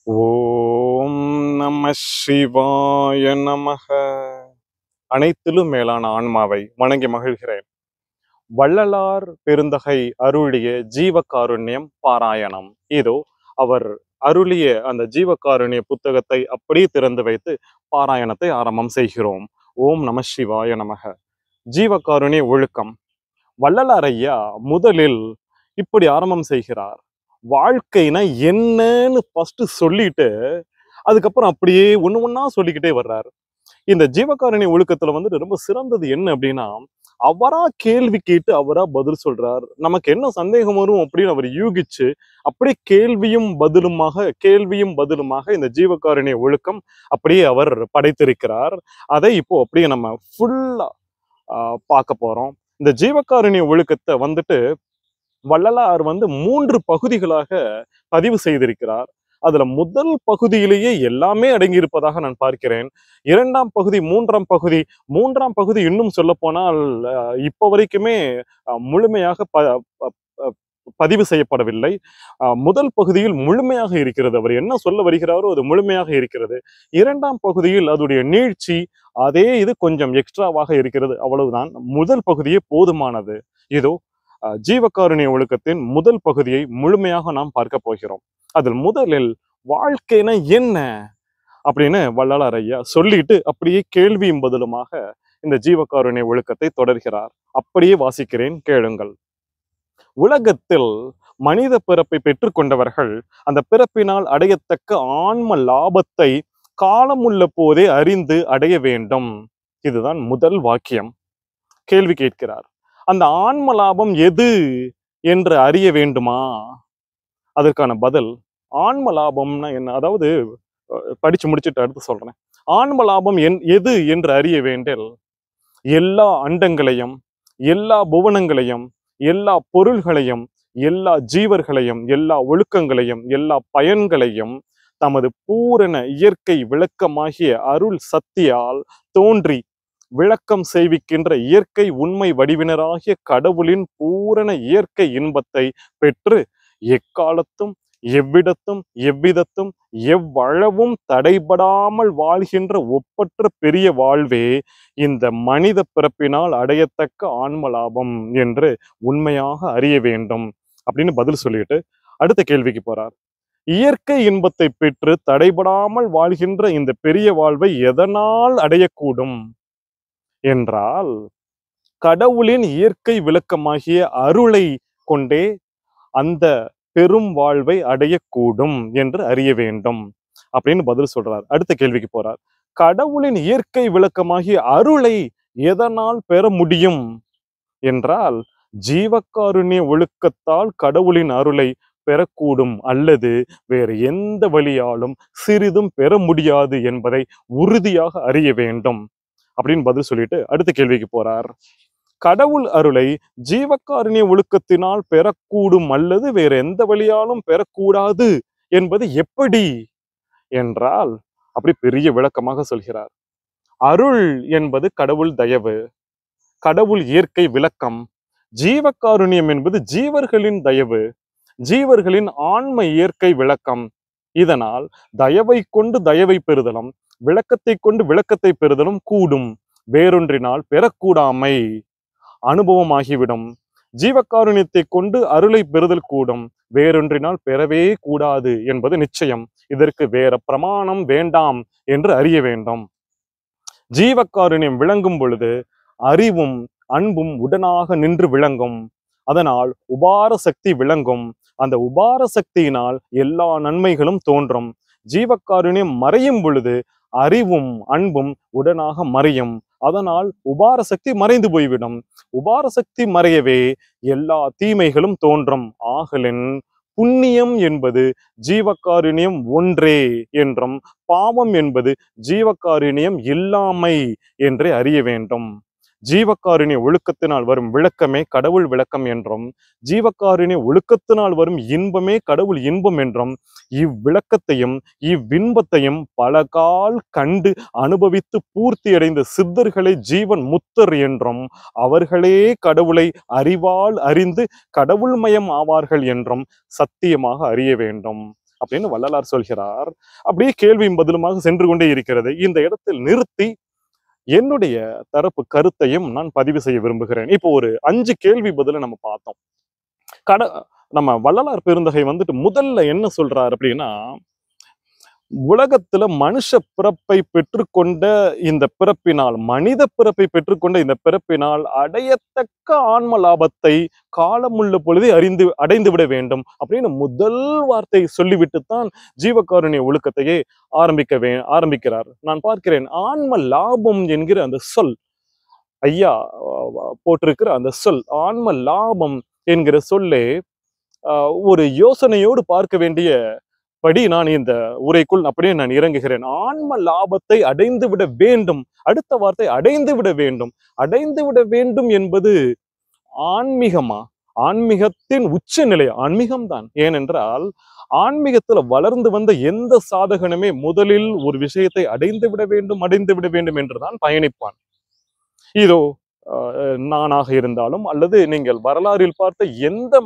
ஓம் நம சிவாய நமக. அனைத்திலும் மேலான ஆன்மாவை வணங்கி மகிழ்கிறேன். வள்ளலார் பெருந்தகை அருளிய ஜீவகாருண்யம் பாராயணம். இதோ அவர் அருளிய அந்த ஜீவகாருண்ய புத்தகத்தை அப்படியே திறந்து வைத்து பாராயணத்தை ஆரம்பம் செய்கிறோம். ஓம் நம சிவாய நமக. ஜீவகாருண்ய ஒழுக்கம். வள்ளலார் ஐயா முதலில் இப்படி ஆரம்பம் செய்கிறார். வாழ்க்கைனா என்னன்னு ஃபர்ஸ்ட் சொல்லிட்டு அதுக்கப்புறம் அப்படியே ஒண்ணு ஒண்ணா சொல்லிக்கிட்டே வர்றாரு. இந்த ஜீவகாருண்ய ஒழுக்கத்துல வந்துட்டு ரொம்ப சிறந்தது என்ன அப்படின்னா, அவரா கேள்வி கேட்டு அவரா பதில் சொல்றார். நமக்கு என்ன சந்தேகம் வரும் அப்படின்னு அவர் யூகிச்சு அப்படியே கேள்வியும் பதிலுமாக இந்த ஜீவகாருண்ய ஒழுக்கம் அப்படியே அவர் படைத்திருக்கிறார். அதை இப்போ அப்படியே நம்ம ஃபுல்லா பார்க்க போறோம். இந்த ஜீவகாருண்ய ஒழுக்கத்தை வந்துட்டு வள்ளலார் வந்து 3 பகுதிகளாக பதிவு செய்திருக்கிறார். அதுல முதல் பகுதியிலேயே எல்லாமே அடங்கியிருப்பதாக நான் பார்க்கிறேன். இரண்டாம் பகுதி, மூன்றாம் பகுதி இன்னும் சொல்ல போனால் இப்ப வரைக்குமே முழுமையாக பதிவு செய்யப்படவில்லை. முதல் பகுதியில் முழுமையாக இருக்கிறது. அவர் என்ன சொல்ல வருகிறாரோ அது முழுமையாக இருக்கிறது. இரண்டாம் பகுதியில் அதோடைய நீட்சி, அதே இது கொஞ்சம் எக்ஸ்ட்ராவாக இருக்கிறது. அவ்வளவுதான். முதல் பகுதியே போதுமானது. இதோ ஜீவகாருண்ய ஒழுக்கத்தின் முதல் பகுதியை முழுமையாக நாம் பார்க்க போகிறோம். அதில் முதலில் வாழ்க்கைனா என்ன அப்படின்னு வள்ளலார் ஐயா சொல்லிட்டு அப்படியே கேள்வியும் பதிலுமாக இந்த ஜீவகாருண்ய ஒழுக்கத்தை தொடர்கிறார். அப்படியே வாசிக்கிறேன், கேளுங்கள். உலகத்தில் மனித பிறப்பை பெற்றுக்கொண்டவர்கள் அந்த பிறப்பினால் அடையத்தக்க ஆன்ம லாபத்தை காலமுள்ள போதே அறிந்து அடைய வேண்டும். இதுதான் முதல் வாக்கியம். கேள்வி கேட்கிறார். அந்த ஆன்ம லாபம் எது என்று அறிய வேண்டுமா? அதற்கான பதில், ஆன்ம லாபம்னா என்ன? அதாவது படிச்சு முடிச்சுட்டு அடுத்து சொல்றேன். ஆன்ம லாபம் எது என்று அறிய வேண்டில், எல்லா அண்டங்களையும், எல்லா புவனங்களையும், எல்லா பொருள்களையும், எல்லா ஜீவர்களையும், எல்லா ஒழுக்கங்களையும், எல்லா பயன்களையும் தமது பூரண இயற்கை விளக்கமாகிய அருள் சக்தியால் தோன்றி விளக்கம் செய்விக்கின்ற இயற்கை உண்மை வடிவினராகிய கடவுளின் பூரண இயற்கை இன்பத்தை பெற்று எக்காலத்தும் எவ்விடத்தும் எவ்விதத்தும் எவ்வளவும் தடைபடாமல் வாழ்கின்ற ஒப்பற்ற பெரிய வாழ்வே இந்த மனித பிறப்பினால் அடையத்தக்க ஆன்ம லாபம் என்று உண்மையாக அறிய வேண்டும் அப்படின்னு பதில் சொல்லிட்டு அடுத்த கேள்விக்கு போறார். இயற்கை இன்பத்தை பெற்று தடைபடாமல் வாழ்கின்ற இந்த பெரிய வாழ்வை எதனால் அடையக்கூடும் என்றால், கடவுளின் இயற்கை விளக்கமாகிய அருளை கொண்டே அந்த பெரும் வாழ்வை அடையக்கூடும் என்று அறிய வேண்டும் அப்படின்னு பதில் சொல்றார். அடுத்த கேள்விக்கு போறார். கடவுளின் இயற்கை விளக்கமாகிய அருளை எதனால் பெற முடியும் என்றால், ஜீவகாருண்ய ஒழுக்கத்தால் கடவுளின் அருளை பெறக்கூடும், அல்லது வேறு எந்த வழியாலும் சிறிதும் பெற முடியாது என்பதை உறுதியாக அறிய வேண்டும் அப்படின்னு பதில் சொல்லிட்டு அடுத்த கேள்விக்கு போறார். கடவுள் அருளை ஜீவகாருண்ய ஒழுக்கத்தினால் பெறக்கூடும், அல்லது வேற எந்த வழியாலும் பெறக்கூடாது என்பது எப்படி என்றால், அப்படி பெரிய விளக்கமாக சொல்கிறார். அருள் என்பது கடவுள் தயவு, கடவுள் இயற்கை விளக்கம். ஜீவகாருண்யம் என்பது ஜீவர்களின் தயவு, ஜீவர்களின் ஆன்ம இயற்கை விளக்கம். இதனால் தயவை கொண்டு தயவை பெறுதலும், விளக்கத்தை கொண்டு விளக்கத்தை பெறுதலும் கூடும். வேறொன்றினால் பெறக்கூடாமை அனுபவமாகிவிடும். ஜீவகாருண்யத்தை கொண்டு அருளை பெறுதல் கூடும், வேறொன்றினால் பெறவே கூடாது என்பது நிச்சயம். இதற்கு வேற பிரமாணம் வேண்டாம் என்று அறிய வேண்டும். ஜீவகாருண்யம் விளங்கும் பொழுது அறிவும் அன்பும் உடனாக நின்று விளங்கும். அதனால் உபார சக்தி விளங்கும். அந்த உபார சக்தியினால் எல்லா நன்மைகளும் தோன்றும். ஜீவகாருண்யம் மறையும் பொழுது அறிவும் அன்பும் உடனாக மறையும். அதனால் உபார சக்தி மறைந்து போய்விடும். உபார சக்தி மறையவே எல்லா தீமைகளும் தோன்றும். ஆகலின் புண்ணியம் என்பது ஜீவகாருண்யம் ஒன்றே என்றும், பாவம் என்பது ஜீவகாருண்யம் இல்லாமை என்றே அறிய வேண்டும். ஜீவகாருண்ய ஒழுக்கத்தினால் வரும் விளக்கமே கடவுள் விளக்கம் என்றும், ஜீவகாருண்ய ஒழுக்கத்தினால் வரும் இன்பமே கடவுள் இன்பம் என்றும், இவ்விளக்கத்தையும் இவ்வின்பத்தையும் பல கால் கண்டு அனுபவித்து பூர்த்தி அடைந்த சித்தர்களை ஜீவன் முத்தர் என்றும், அவர்களே கடவுளை அறிவால் அறிந்து கடவுள்மயம் ஆவார்கள் என்றும் சத்தியமாக அறிய வேண்டும் அப்படின்னு வள்ளலார் சொல்கிறார். அப்படியே கேள்வியும் பதிலுமாக சென்று கொண்டே இருக்கிறது. இந்த இடத்தில் நிறுத்தி என்னுடைய தரப்பு கருத்தையும் நான் பதிவு செய்ய விரும்புகிறேன். இப்போ ஒரு 5 கேள்வி பதில நம்ம பார்த்தோம். கட நம்ம வள்ளலார் பெருந்தகை வந்துட்டு முதல்ல என்ன சொல்றாரு அப்படின்னா, உலகத்துல மனுஷ பிறப்பை பெற்றுக்கொண்ட இந்த பிறப்பினால், மனித பிறப்பை பெற்றுக்கொண்ட இந்த பிறப்பினால் அடையத்தக்க ஆன்ம லாபத்தை காலமுள்ள பொழுதே அடைந்து விட வேண்டும் அப்படின்னு முதல் வார்த்தை சொல்லிவிட்டுத்தான் ஜீவகாருண்ய ஒழுக்கத்தையே ஆரம்பிக்கிறார். நான் பார்க்கிறேன், ஆன்ம லாபம் என்கிற அந்த சொல், ஐயா போட்டிருக்கிற அந்த சொல் ஆன்ம லாபம் என்கிற சொல்லே ஒரு யோசனையோடு பார்க்க வேண்டிய படி நான் இந்த உரைக்குள் அப்படியே நான் இறங்குகிறேன். ஆன்ம லாபத்தை அடைந்து விட வேண்டும். அடுத்த வார்த்தை அடைந்து விட வேண்டும். அடைந்து விட வேண்டும் என்பது ஆன்மீகமா? ஆன்மீகத்தின் உச்ச நிலை ஆன்மீகம்தான். ஏனென்றால் ஆன்மீகத்துல வளர்ந்து வந்த எந்த சாதகனுமே முதலில் ஒரு விஷயத்தை அடைந்து விட வேண்டும் என்றுதான் பயணிப்பான். இதோ நானாக இருந்தாலும் அல்லது நீங்கள் வரலாறில் பார்த்த எந்த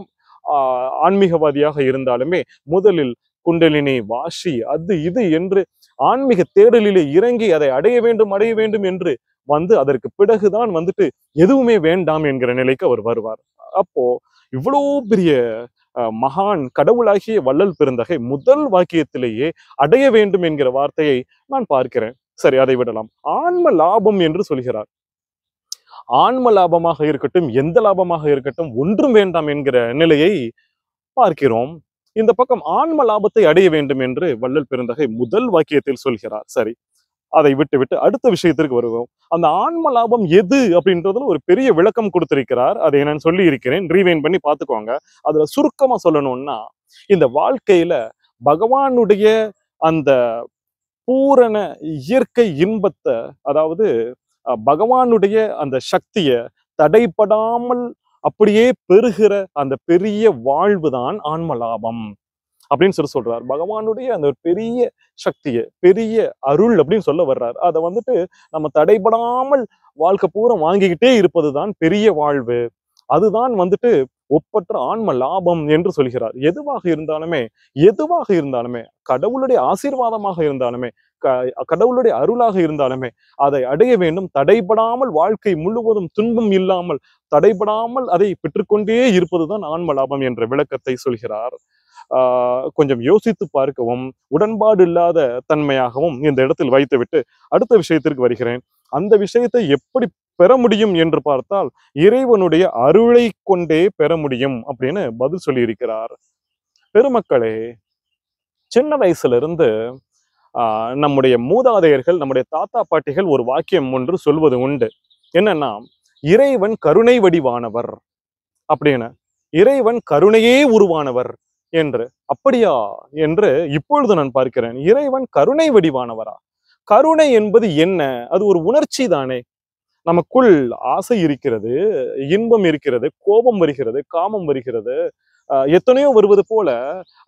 ஆன்மீகவாதியாக இருந்தாலுமே முதலில் குண்டலினி, வாஷி, அது இது என்று ஆன்மீக தேடலிலே இறங்கி அதை அடைய வேண்டும் என்று வந்து அதற்கு பிறகுதான் வந்துட்டு எதுவுமே வேண்டாம் என்கிற நிலைக்கு அவர் வருவார். அப்போ இவ்வளவு பெரிய மகான் கடவுளாகிய வள்ளல் பெருந்தகை முதல் வாக்கியத்திலேயே அடைய வேண்டும் என்கிற வார்த்தையை நான் பார்க்கிறேன். சரி, அதை விடலாம். ஆன்ம லாபம் என்று சொல்கிறார். ஆன்ம லாபமாக இருக்கட்டும், எந்த லாபமாக இருக்கட்டும், ஒன்றும் வேண்டாம் என்கிற நிலையை பார்க்கிறோம். இந்த பக்கம் ஆன்ம லாபத்தை அடைய வேண்டும் என்று வள்ளல் பெருந்தகை முதல் வாக்கியத்தில் சொல்கிறார். சரி, அதை விட்டு அடுத்த விஷயத்திற்கு வருவோம். அந்த ஆன்ம லாபம் எது அப்படின்றதுல ஒரு பெரிய விளக்கம் கொடுத்திருக்கிறார். அதை நான் சொல்லி இருக்கிறேன், ரீவைண்ட் பண்ணி பார்த்துக்கோங்க. அதுல சுருக்கமா சொல்லணும்னா, இந்த வாழ்க்கையில பகவானுடைய அந்த பூரண இயற்கை இன்பத்தை, அதாவது பகவானுடைய அந்த சக்திய தடைப்படாமல் அப்படியே பெறுகிற அந்த பெரிய வாழ்வு தான் ஆன்ம லாபம் அப்படின்னு சொல்றார். பகவானுடைய அந்த பெரிய சக்திய, பெரிய அருள் அப்படின்னு சொல்ல வர்றார். அதை வந்துட்டு நம்ம தடைபடாமல் வாழ்க்கை பூரா வாங்கிக்கிட்டே இருப்பதுதான் பெரிய வாழ்வு. அதுதான் வந்துட்டு ஒப்பற்ற ஆன்ம லாபம் என்று சொல்கிறார். எதுவாக இருந்தாலுமே கடவுளுடைய ஆசீர்வாதமாக இருந்தாலுமே, கடவுளுடைய அருளாக இருந்தாலுமே அதை அடைய வேண்டும். தடைபடாமல் வாழ்க்கை முழுவதும் துன்பம் இல்லாமல் தடைபடாமல் அதை பெற்றுக்கொண்டே இருப்பதுதான் ஆன்ம லாபம் என்ற விளக்கத்தை சொல்கிறார். கொஞ்சம் யோசித்து பார்க்கவும், உடன்பாடு இல்லாத தன்மையாகவும் இந்த இடத்தில் வைத்துவிட்டு அடுத்த விஷயத்திற்கு வருகிறேன். அந்த விஷயத்தை எப்படி பெற முடியும் என்று பார்த்தால், இறைவனுடைய அருளை கொண்டே பெற முடியும் அப்படின்னு பதில் சொல்லி இருக்கிறார். பெருமக்களே, சின்ன வயசுல இருந்து நம்முடைய மூதாதையர்கள், நம்முடைய தாத்தா பாட்டிகள் ஒரு வாக்கியம் ஒன்று சொல்வது உண்டு. என்னன்னா, இறைவன் கருணை வடிவானவர் அப்படின்னு, இறைவன் கருணையே உருவானவர் என்று. அப்படியா என்று இப்பொழுது நான் பார்க்கிறேன். இறைவன் கருணை வடிவானவரா? கருணை என்பது என்ன? அது ஒரு உணர்ச்சி தானே. நமக்குள் ஆசை இருக்கிறது, இன்பம் இருக்கிறது, கோபம் வருகிறது, காமம் வருகிறது, எத்தனையோ வருவது போல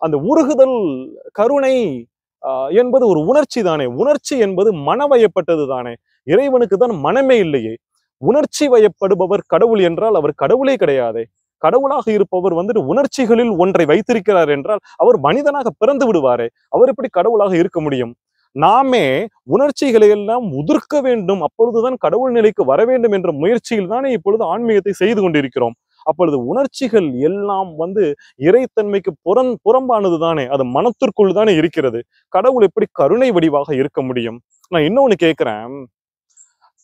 அந்த உருகுதல், கருணை என்பது ஒரு உணர்ச்சி தானே. உணர்ச்சி என்பது மனவயப்பட்டது தானே. இறைவனுக்கு தான் மனமே இல்லையே. உணர்ச்சி வயப்படுபவர் கடவுள் என்றால் அவர் கடவுளே கிடையாதே. கடவுளாக இருப்பவர் வந்துட்டு உணர்ச்சிகளில் ஒன்றை வைத்திருக்கிறார் என்றால் அவர் மனிதனாக பிறந்து விடுவாரே. அவர் எப்படி கடவுளாக இருக்க முடியும்? நாமே உணர்ச்சிகளை எல்லாம் உதிர்க்க வேண்டும், அப்பொழுதுதான் கடவுள் நிலைக்கு வர வேண்டும் என்ற முயற்சியில் தானே இப்பொழுது ஆன்மீகத்தை செய்து கொண்டிருக்கிறோம். அப்பொழுது உணர்ச்சிகள் எல்லாம் இறைத்தன்மைக்கு புறம்பானது தானே. அது மனத்திற்குள் தானே இருக்கிறது. கடவுள் எப்படி கருணை வடிவாக இருக்க முடியும்? நான் இன்னொன்னு கேட்கிறேன்.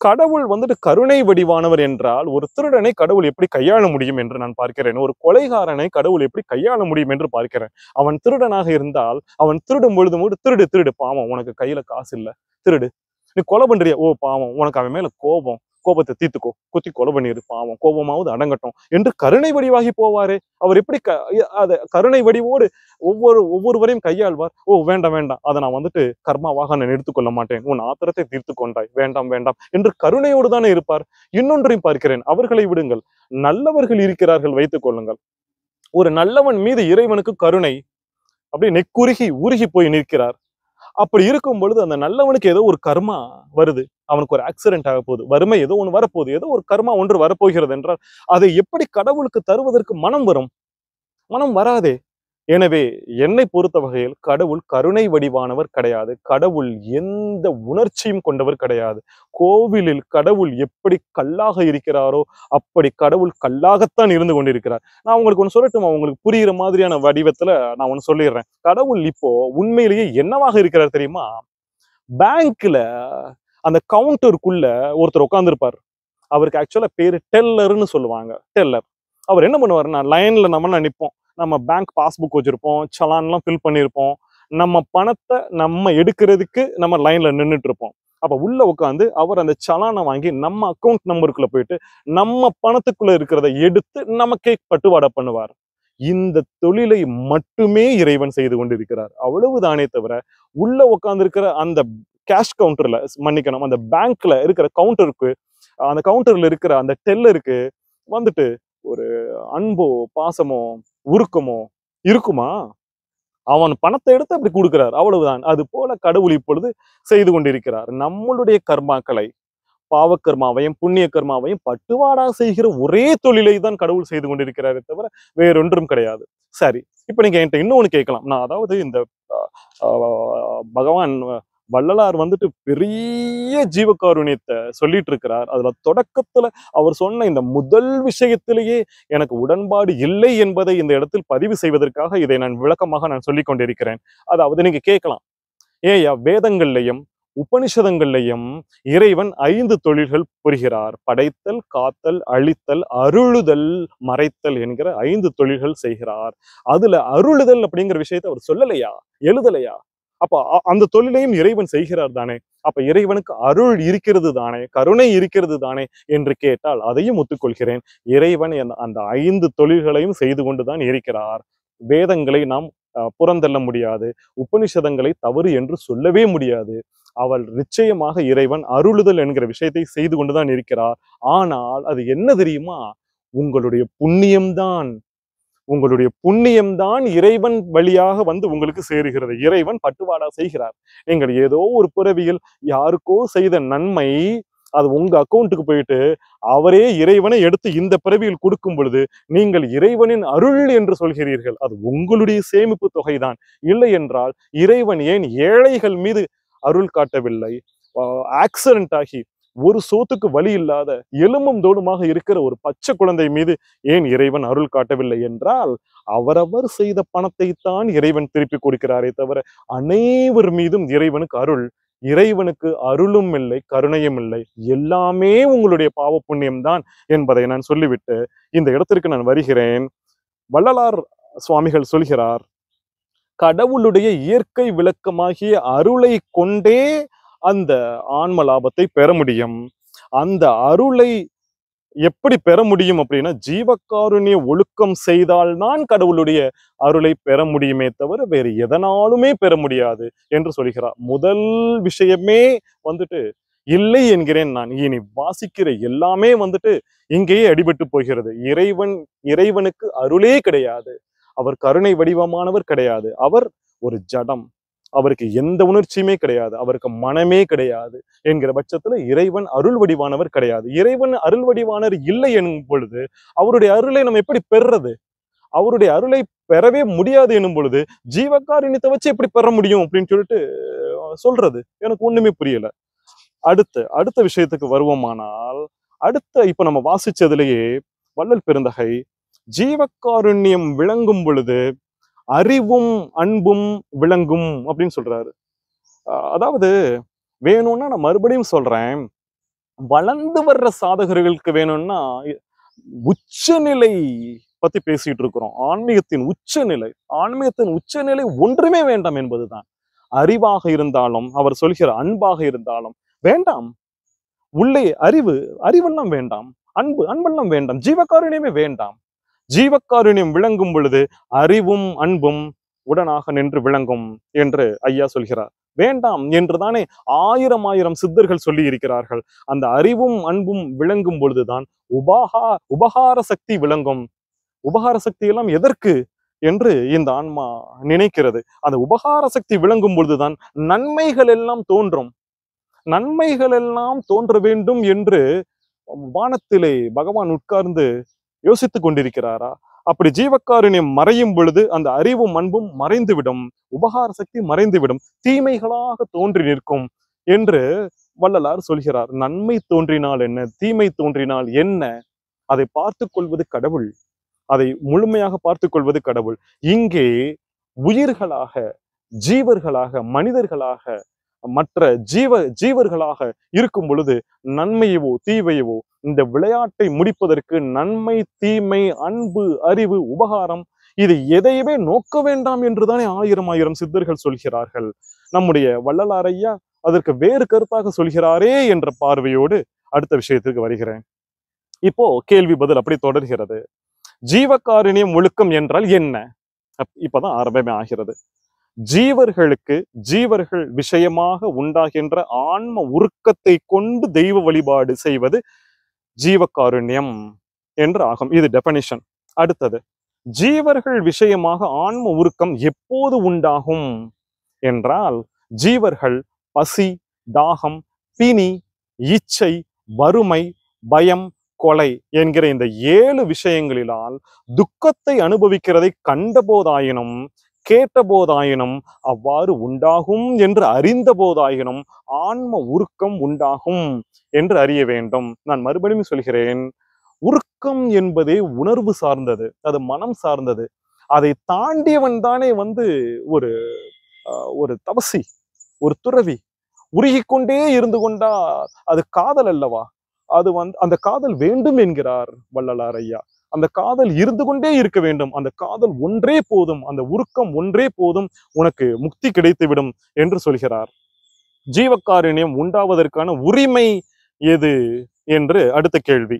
கடவுள் கருணை வடிவானவர் என்றால் ஒரு திருடனை கடவுள் எப்படி கையாள முடியும் என்று நான் பார்க்கிறேன். ஒரு கொலைகாரனை கடவுள் எப்படி கையாள முடியும் என்று பார்க்கிறேன். அவன் திருடனாக இருந்தால் அவன் திருடும் பொழுது திருடு பாவம், உனக்கு கையில காசு இல்ல, திருடு. நீ கொலை பண்றிய, ஓ பாவம், உனக்கு அவன் மேல கோபத்தை தீர்த்துக்கோ, குத்தி கொலை பண்ணிரு, பாவம், கோபமாவது அடங்கட்டும் என்று கருணை வடிவாகி போவாரே. அவர் எப்படி கருணை வடிவோடு ஒவ்வொருவரையும் கையாள்வார். ஓ வேண்டாம், அதை நான் கர்மாவாக நான் எடுத்துக்கொள்ள மாட்டேன், உன் ஆத்திரத்தை தீர்த்து கொண்டாய், வேண்டாம் என்று கருணையோடு தானே இருப்பார். இன்னொன்றையும் பார்க்கிறேன். அவர்களை விடுங்கள், நல்லவர்கள் இருக்கிறார்கள் வைத்துக் கொள்ளுங்கள். ஒரு நல்லவன் மீது இறைவனுக்கு கருணை அப்படி நெக்குருகி உருகி போய் நிற்கிறார். அப்படி இருக்கும் பொழுது அந்த நல்லவனுக்கு ஏதோ ஒரு கர்மா வருது, அவனுக்கு ஒரு ஆக்சிடென்ட் ஆக போகுது, வறுமை ஏதோ ஒன்று வரப்போகுது, ஏதோ ஒரு கர்மா ஒன்று வரப்போகிறது என்றால் அதை எப்படி கடவுளுக்கு தருவதற்கு மனம் வரும்? மனம் வராதே. எனவே என்னை பொறுத்த வகையில் கடவுள் கருணை வடிவானவர் கிடையாது. கடவுள் எந்த உணர்ச்சியும் கொண்டவர் கிடையாது. கோவிலில் கடவுள் எப்படி கல்லாக இருக்கிறாரோ அப்படி கடவுள் கல்லாகத்தான் இருந்து கொண்டிருக்கிறார். நான் உங்களுக்கு ஒண்ணு சொல்லட்டுமா? உங்களுக்கு புரிகிற மாதிரியான வடிவத்துல நான் ஒண்ணு சொல்லிடுறேன். கடவுள் இப்போ உண்மையிலேயே என்னவாக இருக்கிறார் தெரியுமா? பேங்க்ல அந்த கவுண்டருக்குள்ள ஒருத்தர் உட்கார்ந்திருப்பார். அவருக்கு ஆக்சுவலா பேரு டெல்லர்ன்னு சொல்லுவாங்க. டெல்லர். அவர் என்ன பண்ணுவாருன்னா, லைன்ல நம்ம நிப்போம். நம்ம பேங்க் பாஸ்புக் வச்சிருப்போம், சலான்லாம் ஃபில் பண்ணியிருப்போம். நம்ம பணத்தை நம்ம எடுக்கிறதுக்கு நம்ம லைன்ல நின்னுட்டு இருப்போம். அப்ப உள்ள உட்காந்து அவர் அந்த சலானை வாங்கி நம்ம அக்கௌண்ட் நம்பருக்குள்ள போயிட்டு நம்ம பணத்துக்குள்ள இருக்கிறத எடுத்து நமக்கே பட்டுவாடா பண்ணுவார். இந்த தொழிலை மட்டுமே இறைவன் செய்து கொண்டிருக்கிறார். அவ்வளவுதானே தவிர உள்ள உட்கார்ந்து இருக்கிற அந்த கேஷ் கவுண்டர்ல, மன்னிக்கணும், அந்த பேங்க்ல இருக்கிற கவுண்டருக்கு, அந்த கவுண்டர்ல இருக்கிற அந்த டெல்லருக்கு வந்துட்டு ஒரு அன்போ பாசமோ உருக்கமோ இருக்குமா? அவன் பணத்தை எடுத்து அப்படி கொடுக்கிறார், அவ்வளவுதான். அது போல கடவுள் இப்பொழுது செய்து கொண்டிருக்கிறார். நம்மளுடைய கர்மாக்களை, பாவக்கர்மாவையும் புண்ணிய கர்மாவையும் பட்டுவாடா செய்கிற ஒரே தொழிலை தான் கடவுள் செய்து கொண்டிருக்கிறாரே தவிர வேறொன்றும் கிடையாது. சரி, இப்ப நீங்க என்கிட்ட இன்னொன்னு கேட்கலாம். நான் அதாவது இந்த பகவான் வள்ளலார் வந்துட்டு பெரிய ஜீவகாருண்யத்தை சொல்லிட்டு இருக்கிறார். அதுல தொடக்கத்துல அவர் சொன்ன இந்த முதல் விஷயத்திலேயே எனக்கு உடன்பாடு இல்லை என்பதை இந்த இடத்தில் பதிவு செய்வதற்காக இதை நான் விளக்கமாக நான் சொல்லிக் கொண்டிருக்கிறேன். அதாவது நீங்க கேட்கலாம், ஏயா வேதங்கள்லையும் உபனிஷதங்கள்லையும் இறைவன் 5 தொழில்கள் புரிகிறார். படைத்தல், காத்தல், அழித்தல், அருளுதல், மறைத்தல் என்கிற 5 தொழில்கள் செய்கிறார். அதுல அருளுதல் அப்படிங்கிற விஷயத்தை அவர் சொல்லலையா, எழுதலையா? அப்ப அந்த தொழிலையும் இறைவன் செய்கிறார் தானே. அப்ப இறைவனுக்கு அருள் இருக்கிறது தானே, கருணை இருக்கிறது தானே என்று கேட்டால் அதையும் ஒத்துக்கொள்கிறேன். இறைவன் அந்த 5 தொழில்களையும் செய்து கொண்டுதான் இருக்கிறார். வேதங்களை நாம் புறந்தள்ள முடியாது. உபனிஷதங்களை தவறு என்று சொல்லவே முடியாது. அவள் நிச்சயமாக இறைவன் அருளுதல் என்கிற விஷயத்தை செய்து கொண்டுதான் இருக்கிறார். ஆனால் அது என்ன தெரியுமா? உங்களுடைய புண்ணியம்தான், உங்களுடைய புண்ணியம்தான் இறைவன் வழியாக வந்து உங்களுக்கு சேருகிறது. இறைவன் பட்டுவாடா செய்கிறார். நீங்கள் ஏதோ ஒரு பிறவியில் யாருக்கோ செய்த நன்மை அது உங்க அக்கௌண்ட்டுக்கு போயிட்டு அவரே இறைவனை எடுத்து இந்த பிறவியில் கொடுக்கும் பொழுது நீங்கள் இறைவனின் அருள் என்று சொல்கிறீர்கள். அது உங்களுடைய சேமிப்பு தொகைதான். இல்லை என்றால் இறைவன் ஏன் ஏழைகள் மீது அருள் காட்டவில்லை? ஆக்சிடென்ட் ஆகி ஒரு சோத்துக்கு வழி இல்லாத எலும்பும் தோலுமாக இருக்கிற ஒரு பச்சை குழந்தை மீது ஏன் இறைவன் அருள் காட்டவில்லை என்றால், அவரவர் செய்த பணத்தை தான் இறைவன் திருப்பி கொடுக்கிறாரே தவிர அனைவர் மீதும் இறைவனுக்கு அருள், இறைவனுக்கு அருளும் இல்லை, கருணையும் இல்லை. எல்லாமே உங்களுடைய பாவ புண்ணியம் தான் என்பதை நான் சொல்லிவிட்டு இந்த இடத்திற்கு நான் வருகிறேன். வள்ளலார் சுவாமிகள் சொல்கிறார், கடவுளுடைய இயற்கை விளக்கமாகிய அருளை கொண்டே அந்த ஆன்ம லாபத்தை பெற முடியும். அந்த அருளை எப்படி பெற முடியும் அப்படின்னா, ஜீவகாருண்ய ஒழுக்கம் செய்தால்தான் கடவுளுடைய அருளை பெற முடியுமே தவிர வேறு எதனாலுமே பெற முடியாது என்று சொல்கிறார். முதல் விஷயமே வந்துட்டு இல்லை என்கிறேன் நான். இனி வாசிக்கிற எல்லாமே வந்துட்டு இங்கேயே அடிபட்டு போகிறது. இறைவனுக்கு அருளே கிடையாது. அவர் கருணை வடிவமானவர் கிடையாது. அவர் ஒரு ஜடம். அவருக்கு எந்த உணர்ச்சியுமே கிடையாது. அவருக்கு மனமே கிடையாது என்கிற பட்சத்துல இறைவன் அருள் வடிவானவர் கிடையாது. இறைவன் அருள் வடிவானவர் இல்லை எனும் பொழுது அவருடைய அருளை நம்ம எப்படி பெறுறது? அவருடைய அருளை பெறவே முடியாது எனும் பொழுது ஜீவகாருண்யத்தை வச்சு எப்படி பெற முடியும் அப்படின்னு சொல்லிட்டு சொல்றது எனக்கு ஒண்ணுமே புரியல. அடுத்த விஷயத்துக்கு வருவோமானால், இப்ப நம்ம வாசிச்சதுலயே வள்ளல் பெருந்தகை ஜீவகாருண்யம் விளங்கும் பொழுது அறிவும் அன்பும் விளங்கும் அப்படின்னு சொல்றாரு. அதாவது வேணும்னா நான் மறுபடியும் சொல்றேன், வளர்ந்து வர்ற சாதகர்களுக்கு வேணும்னா உச்சநிலை பத்தி பேசிட்டு இருக்கிறோம். ஆன்மீகத்தின் உச்சநிலை ஒன்றுமே வேண்டாம் என்பதுதான். அறிவாக இருந்தாலும் அவர் சொல்கிற அன்பாக இருந்தாலும் வேண்டாம். உள்ளே அறிவெல்லாம் வேண்டாம். அன்பெல்லாம் வேண்டாம். ஜீவகாருண்யமே வேண்டாம். ஜீவகாருண்யம் விளங்கும் பொழுது அறிவும் அன்பும் உடனாக நின்று விளங்கும் என்று ஐயா சொல்கிறார். வேண்டாம் என்றுதானே ஆயிரம் சித்தர்கள் சொல்லி இருக்கிறார்கள். அந்த அறிவும் அன்பும் விளங்கும் பொழுதுதான் உபகார சக்தி விளங்கும். உபகார சக்தி எல்லாம் எதற்கு என்று இந்த ஆன்மா நினைக்கிறது. அந்த உபகார சக்தி விளங்கும் பொழுதுதான் நன்மைகள் எல்லாம் தோன்றும். நன்மைகள் எல்லாம் தோன்ற வேண்டும் என்று வானத்திலே பகவான் உட்கார்ந்து யோசித்துக் கொண்டிருக்கிறாரா? அப்படி ஜீவகாருண்யம் மறையும் பொழுது அந்த அறிவும் அன்பும் மறைந்துவிடும், உபகார சக்தி மறைந்துவிடும், தீமைகளாக தோன்றி நிற்கும் என்று வள்ளலார் சொல்கிறார். நன்மை தோன்றினால் என்ன, தீமை தோன்றினால் என்ன, அதை பார்த்துக் கொள்வது கடவுள், அதை முழுமையாக பார்த்துக் கொள்வது கடவுள். இங்கே உயிர்களாக, ஜீவர்களாக, மனிதர்களாக, மற்ற ஜீவர்களாக இருக்கும் பொழுது நன்மையவோ தீவையவோ இந்த விளையாட்டை முடிப்பதற்கு நன்மை தீமை அன்பு அறிவு உபகாரம் இது எதையுமே நோக்க வேண்டாம் என்றுதானே ஆயிரம் ஆயிரம் சித்தர்கள் சொல்கிறார்கள். நம்முடைய வள்ளலார் ஐயா அதற்கு வேறு கருத்தாக சொல்கிறாரே என்ற பார்வையோடு அடுத்த விஷயத்துக்கு வருகிறேன். இப்போ கேள்வி பதில் அப்படி தொடர்கிறது. ஜீவகாருண்யம் ஒழுக்கம் என்றால் என்ன? இப்பதான் ஆரம்பமே ஆகிறது. ஜீவர்களுக்கு ஜீவர்கள் விஷயமாக உண்டாகின்ற ஆன்ம உருக்கத்தை கொண்டு தெய்வ வழிபாடு செய்வது ஜீவகாருண்யம் என்று ஆகும். இது டெபனிஷன். அடுத்தது, ஜீவர்கள் விஷயமாக ஆன்ம உருக்கம் எப்போது உண்டாகும் என்றால், ஜீவர்கள் பசி, தாகம், பிணி, இச்சை, வறுமை, பயம், கொலை என்கிற இந்த 7 விஷயங்களிலால் துக்கத்தை அனுபவிக்கிறதை கண்டபோதாயினும் கேட்டபோதாயினும் அவ்வாறு உண்டாகும் என்று அறிந்த போதாயினும் ஆன்ம உருக்கம் உண்டாகும் என்று அறிய வேண்டும். நான் மறுபடியும் சொல்கிறேன், உருக்கம் என்பதே உணர்வு சார்ந்தது, அது மனம் சார்ந்தது. அதை தாண்டியவன் தானே ஒரு ஒரு தபசி, ஒரு துறவி. உருகிக்கொண்டே இருந்து கொண்டா அது காதல் அல்லவா? அது அந்த காதல் வேண்டும் என்கிறார் வள்ளலார் ஐயா. அந்த காதல் இருந்து கொண்டே இருக்க வேண்டும், அந்த காதல் ஒன்றே போதும், அந்த உருக்கம் ஒன்றே போதும், உனக்கு முக்தி கிடைத்துவிடும் என்று சொல்கிறார். ஜீவகாருண்யம் உண்டாவதற்கான உரிமை எது என்று அடுத்த கேள்வி.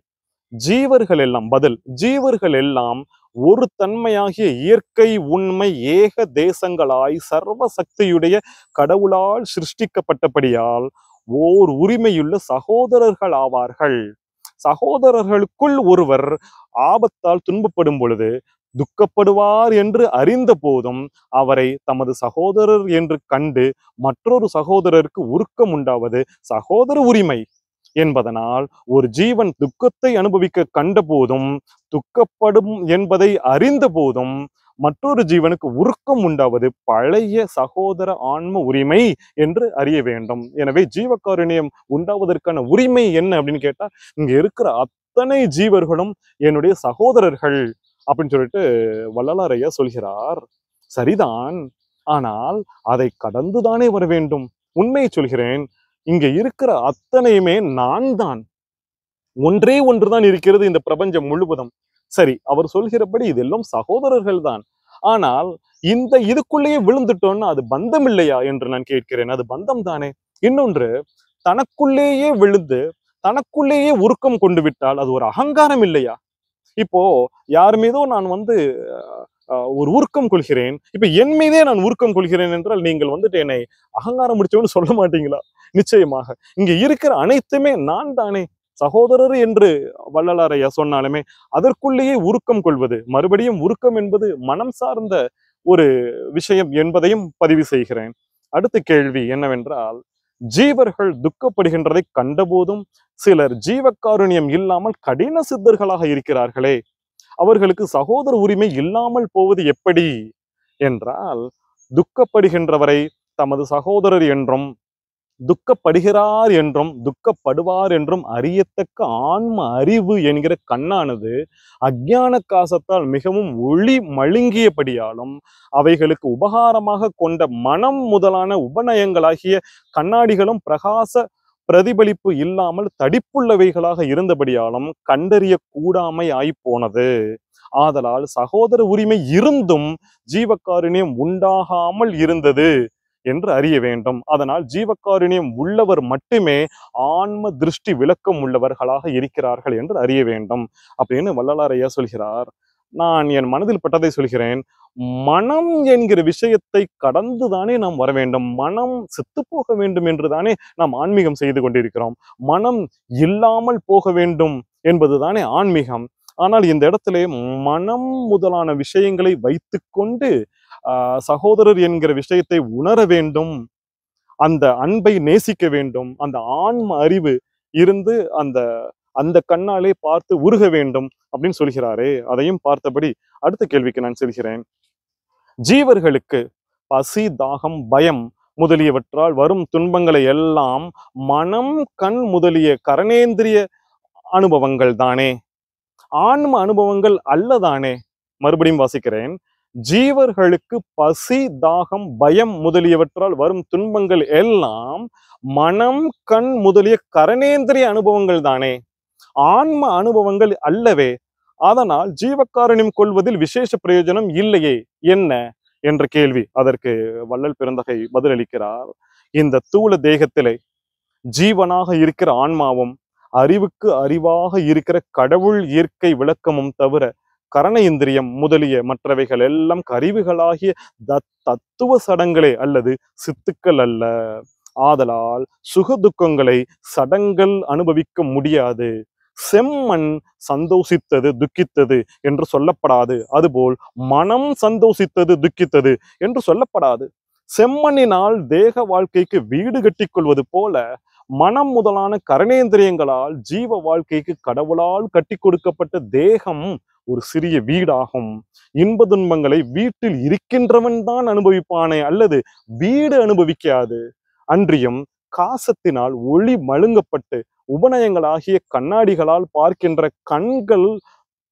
ஜீவர்கள் எல்லாம் பதில், ஜீவர்கள் எல்லாம் ஒரு தன்மையாகிய இயற்கை உண்மை ஏக தேசங்களாய் சர்வ சக்தியுடைய கடவுளால் சிருஷ்டிக்கப்பட்டபடியால் ஓர் உரிமையுள்ள சகோதரர்கள் ஆவார்கள். சகோதரர்களுக்குள் ஒருவர் ஆபத்தால் துன்பப்படும் பொழுது துக்கப்படுவார் என்று அறிந்த போதும் அவரை தமது சகோதரர் என்று கண்டு மற்றொரு சகோதரருக்கு உருக்கம் உண்டாவது சகோதர உரிமை என்பதனால், ஒரு ஜீவன் துக்கத்தை அனுபவிக்க கண்ட போதும் துக்கப்படும் என்பதை அறிந்த போதும் மற்றொரு ஜீவனுக்கு உருக்கம் உண்டாவது பழைய சகோதர ஆன்ம உரிமை என்று அறிய வேண்டும். எனவே ஜீவகாருண்யம் உண்டாவதற்கான உரிமை என்ன அப்படின்னு கேட்டா, இங்க இருக்கிற அத்தனை ஜீவர்களும் என்னுடைய சகோதரர்கள் அப்படின்னு சொல்லிட்டு வள்ளலார் ஐயா சொல்கிறார். சரிதான், ஆனால் அதை கடந்துதானே வர வேண்டும். உண்மையை சொல்கிறேன், இங்க இருக்கிற அத்தனையுமே நான் தான், ஒன்றே ஒன்றுதான் இருக்கிறது இந்த பிரபஞ்சம் முழுவதும். சரி, அவர் சொல்கிறபடி இதெல்லாம் சகோதரர்கள் தான். ஆனால் இந்த இதுக்குள்ளேயே விழுந்துட்டோம்னா அது பந்தம் இல்லையா என்று நான் கேட்கிறேன். அது பந்தம் தானே. இன்னொன்று, தனக்குள்ளேயே விழுந்து தனக்குள்ளேயே உருக்கம் கொண்டு விட்டால் அது ஒரு அகங்காரம் இல்லையா? இப்போ யார் மீதோ நான் ஒரு உருக்கம் கொள்கிறேன், இப்ப என் மீதே நான் உருக்கம் கொள்கிறேன் என்றால் நீங்கள் என்னை அகங்காரம் முடிச்சவன்னு சொல்ல மாட்டீங்களா? நிச்சயமாக. இங்க இருக்கிற அனைத்துமே நான் தானே. சகோதரர் என்று வள்ளலார் ஐயா சொன்னாலுமே அதற்குள்ளேயே உருக்கம் கொள்வது, மறுபடியும் உருக்கம் என்பது மனம் சார்ந்த ஒரு விஷயம் என்பதையும் பதிவு செய்கிறேன். அடுத்த கேள்வி என்னவென்றால், ஜீவர்கள் துக்கப்படுகின்றதை கண்டபோதும் சிலர் ஜீவகாருண்யம் இல்லாமல் கடின சித்தர்களாக இருக்கிறார்களே, அவர்களுக்கு சகோதர உரிமை இல்லாமல் போவது எப்படி என்றால், துக்கப்படுகின்றவரை தமது சகோதரர் என்றும் துக்கப்படுகிறார் என்றும் துக்கப்படுவார் என்றும் அறியத்தக்க ஆன்ம அறிவு என்கிற கண்ணானது அஞ்ஞான காசத்தால் மிகவும் ஒளி மழுங்கியபடியாலும் அவைகளுக்கு உபகாரமாக கொண்ட மனம் முதலான உபநயங்களாகிய கண்ணாடிகளும் பிரகாச பிரதிபலிப்பு இல்லாமல் தடிப்புள்ளவைகளாக இருந்தபடியாலும் கண்டறிய கூடாமை ஆய்ப்போனது. ஆதலால் சகோதர உரிமை இருந்தும் ஜீவகாருண்யம் உண்டாகாமல் இருந்தது என்று அறிய வேண்டும். அதனால் ஜீவகாருண்யம் உள்ளவர் மட்டுமே ஆன்ம திருஷ்டி விளக்கம் உள்ளவர்களாக இருக்கிறார்கள் என்று அறிய வேண்டும் அப்படின்னு வள்ளலார் ஐயா சொல்கிறார். நான் என் மனதில் பட்டதை சொல்கிறேன். மனம் என்கிற விஷயத்தை கடந்துதானே நாம் வர வேண்டும். மனம் செத்து போக வேண்டும் என்றுதானே நாம் ஆன்மீகம் செய்து கொண்டிருக்கிறோம். மனம் இல்லாமல் போக வேண்டும் என்பதுதானே ஆன்மீகம். ஆனால் இந்த இடத்திலே மனம் முதலான விஷயங்களை வைத்துக்கொண்டு சகோதரர் என்கிற விஷயத்தை உணர வேண்டும், அந்த அன்பை நேசிக்க வேண்டும், அந்த ஆன்ம அறிவு இருந்து அந்த அந்த கண்ணாலே பார்த்து உருக வேண்டும் அப்படின்னு சொல்கிறாரே, அதையும் பார்த்தபடி அடுத்த கேள்விக்கு நான் செல்கிறேன். ஜீவர்களுக்கு பசி, தாகம், பயம் முதலியவற்றால் வரும் துன்பங்களை எல்லாம் மனம், கண் முதலிய கரணேந்திரிய அனுபவங்கள் தானே, ஆன்ம அனுபவங்கள் அல்லதானே? மறுபடியும் வாசிக்கிறேன். ஜீவர்களுக்கு பசி, தாகம், பயம் முதலியவற்றால் வரும் துன்பங்கள் எல்லாம் மனம், கண் முதலிய கரணேந்திரிய அனுபவங்கள் தானே, ஆன்ம அனுபவங்கள் அல்லவே. அதனால் ஜீவகாருண்யம் கொள்வதில் விசேஷ பிரயோஜனம் இல்லையே, என்ன என்ற கேள்வி. அதற்கு வள்ளல் பெருந்தகை பதிலளிக்கிறார். இந்த தூள தேகத்திலே ஜீவனாக இருக்கிற ஆன்மாவும் அறிவுக்கு அறிவாக இருக்கிற கடவுள் இயற்கை விளக்கமும் தவிர கரண இந்திரியம் முதலிய மற்றவைகள் எல்லாம் கருவிகளாகிய தத்துவ சடங்களே அல்லது சித்துக்கள் அல்ல. ஆதலால் சுக துக்கங்களை சடங்கள் அனுபவிக்க முடியாது. செம்மண் சந்தோஷித்தது துக்கித்தது என்று சொல்லப்படாது. அதுபோல் மனம் சந்தோஷித்தது துக்கித்தது என்று சொல்லப்படாது. செம்மண்ணினால் தேக வாழ்க்கைக்கு வீடு கட்டிக் கொள்வது போல மனம் முதலான கரணேந்திரியங்களால் ஜீவ வாழ்க்கைக்கு கடவுளால் கட்டி கொடுக்கப்பட்ட தேகம் ஒரு சிறிய வீடாகும். இன்ப துன்பங்களை வீட்டில் இருக்கின்றவன் தான் அனுபவிப்பானே அல்லது வீடு அனுபவிக்காது. அன்றியும் காசத்தினால் ஒளி மழுங்கப்பட்டு உபநயங்களாகிய கண்ணாடிகளால் பார்க்கின்ற கண்கள்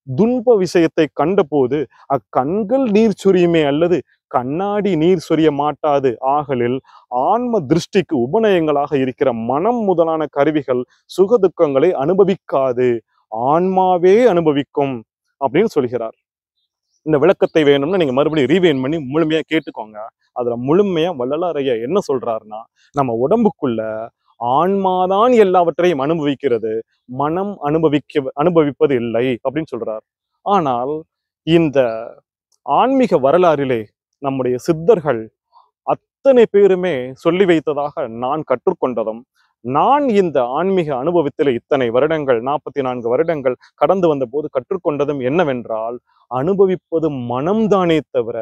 துன்ப விஷயத்தை கண்டபோது அக்கண்கள் நீர் சொரியுமே அல்லது கண்ணாடி நீர் சொரிய மாட்டாது. ஆகலில் ஆன்ம திருஷ்டிக்கு உபநயங்களாக இருக்கிற மனம் முதலான கருவிகள் சுக துக்கங்களை அனுபவிக்காது, ஆன்மாவே அனுபவிக்கும் அப்படின்னு சொல்கிறார். இந்த விளக்கத்தை வேணும்னா நீங்க மறுபடியும் ரீவைண்ட் பண்ணி முழுமையா கேட்டுக்கோங்க. அதுல முழுமையா வள்ளலார் ஐயா என்ன சொல்றாருன்னா, நம்ம உடம்புக்குள்ள ஆன்மாதான் எல்லாவற்றையும் அனுபவிக்கிறது, மனம் அனுபவிப்பது இல்லை அப்படின்னு சொல்றார். ஆனால் இந்த ஆன்மீக வரலாறிலே நம்முடைய சித்தர்கள் அத்தனை பேருமே சொல்லி வைத்ததாக நான் கற்றுக்கொண்டதும், நான் இந்த ஆன்மீக அனுபவத்தில் இத்தனை வருடங்கள் 44 வருடங்கள் கடந்து வந்த போது கற்றுக்கொண்டதும் என்னவென்றால், அனுபவிப்பது மனம்தானே தவிர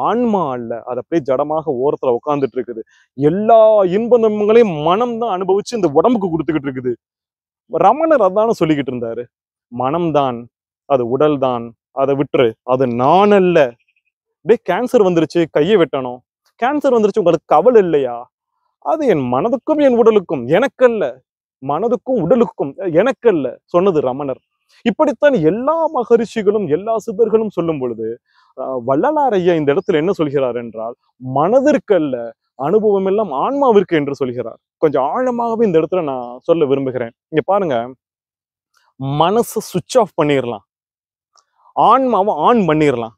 ஆன்மா அல்ல. அது அப்படியே ஜடமாக ஓரத்துல உட்கார்ந்துட்டு இருக்குது. எல்லா இன்ப துன்பங்களையும் மனம் தான் அனுபவிச்சு இந்த உடம்புக்கு கொடுத்துக்கிட்டு இருக்குது. ரமணர் அதான சொல்லிக்கிட்டு இருந்தாரு. மனம்தான், அது உடல் தான், அதை விட்டுரு, அது நான் அல்ல. டே, கேன்சர் வந்துருச்சு, கையை வெட்டணும். கேன்சர் வந்துருச்சு, உங்களுக்கு கவலை இல்லையா? அது என் மனதுக்கும் என் உடலுக்கும், எனக்கல்ல. மனதுக்கும் உடலுக்கும் எனக்கல்ல சொன்னது ரமணர். இப்படித்தான் எல்லா மகரிஷிகளும் எல்லா சித்தர்களும் சொல்லும் பொழுது வள்ளலார் ஐயா இந்த இடத்துல என்ன சொல்கிறார் என்றால், மனதிற்கல்ல, அனுபவம் எல்லாம் ஆன்மாவிற்கு என்று சொல்கிறார். கொஞ்சம் ஆழமாகவே இந்த இடத்துல நான் சொல்ல விரும்புகிறேன். இங்க பாருங்க, மனசை சுவிட்ச் ஆஃப் பண்ணிடலாம், ஆன்மாவை ஆன் பண்ணிடலாம்.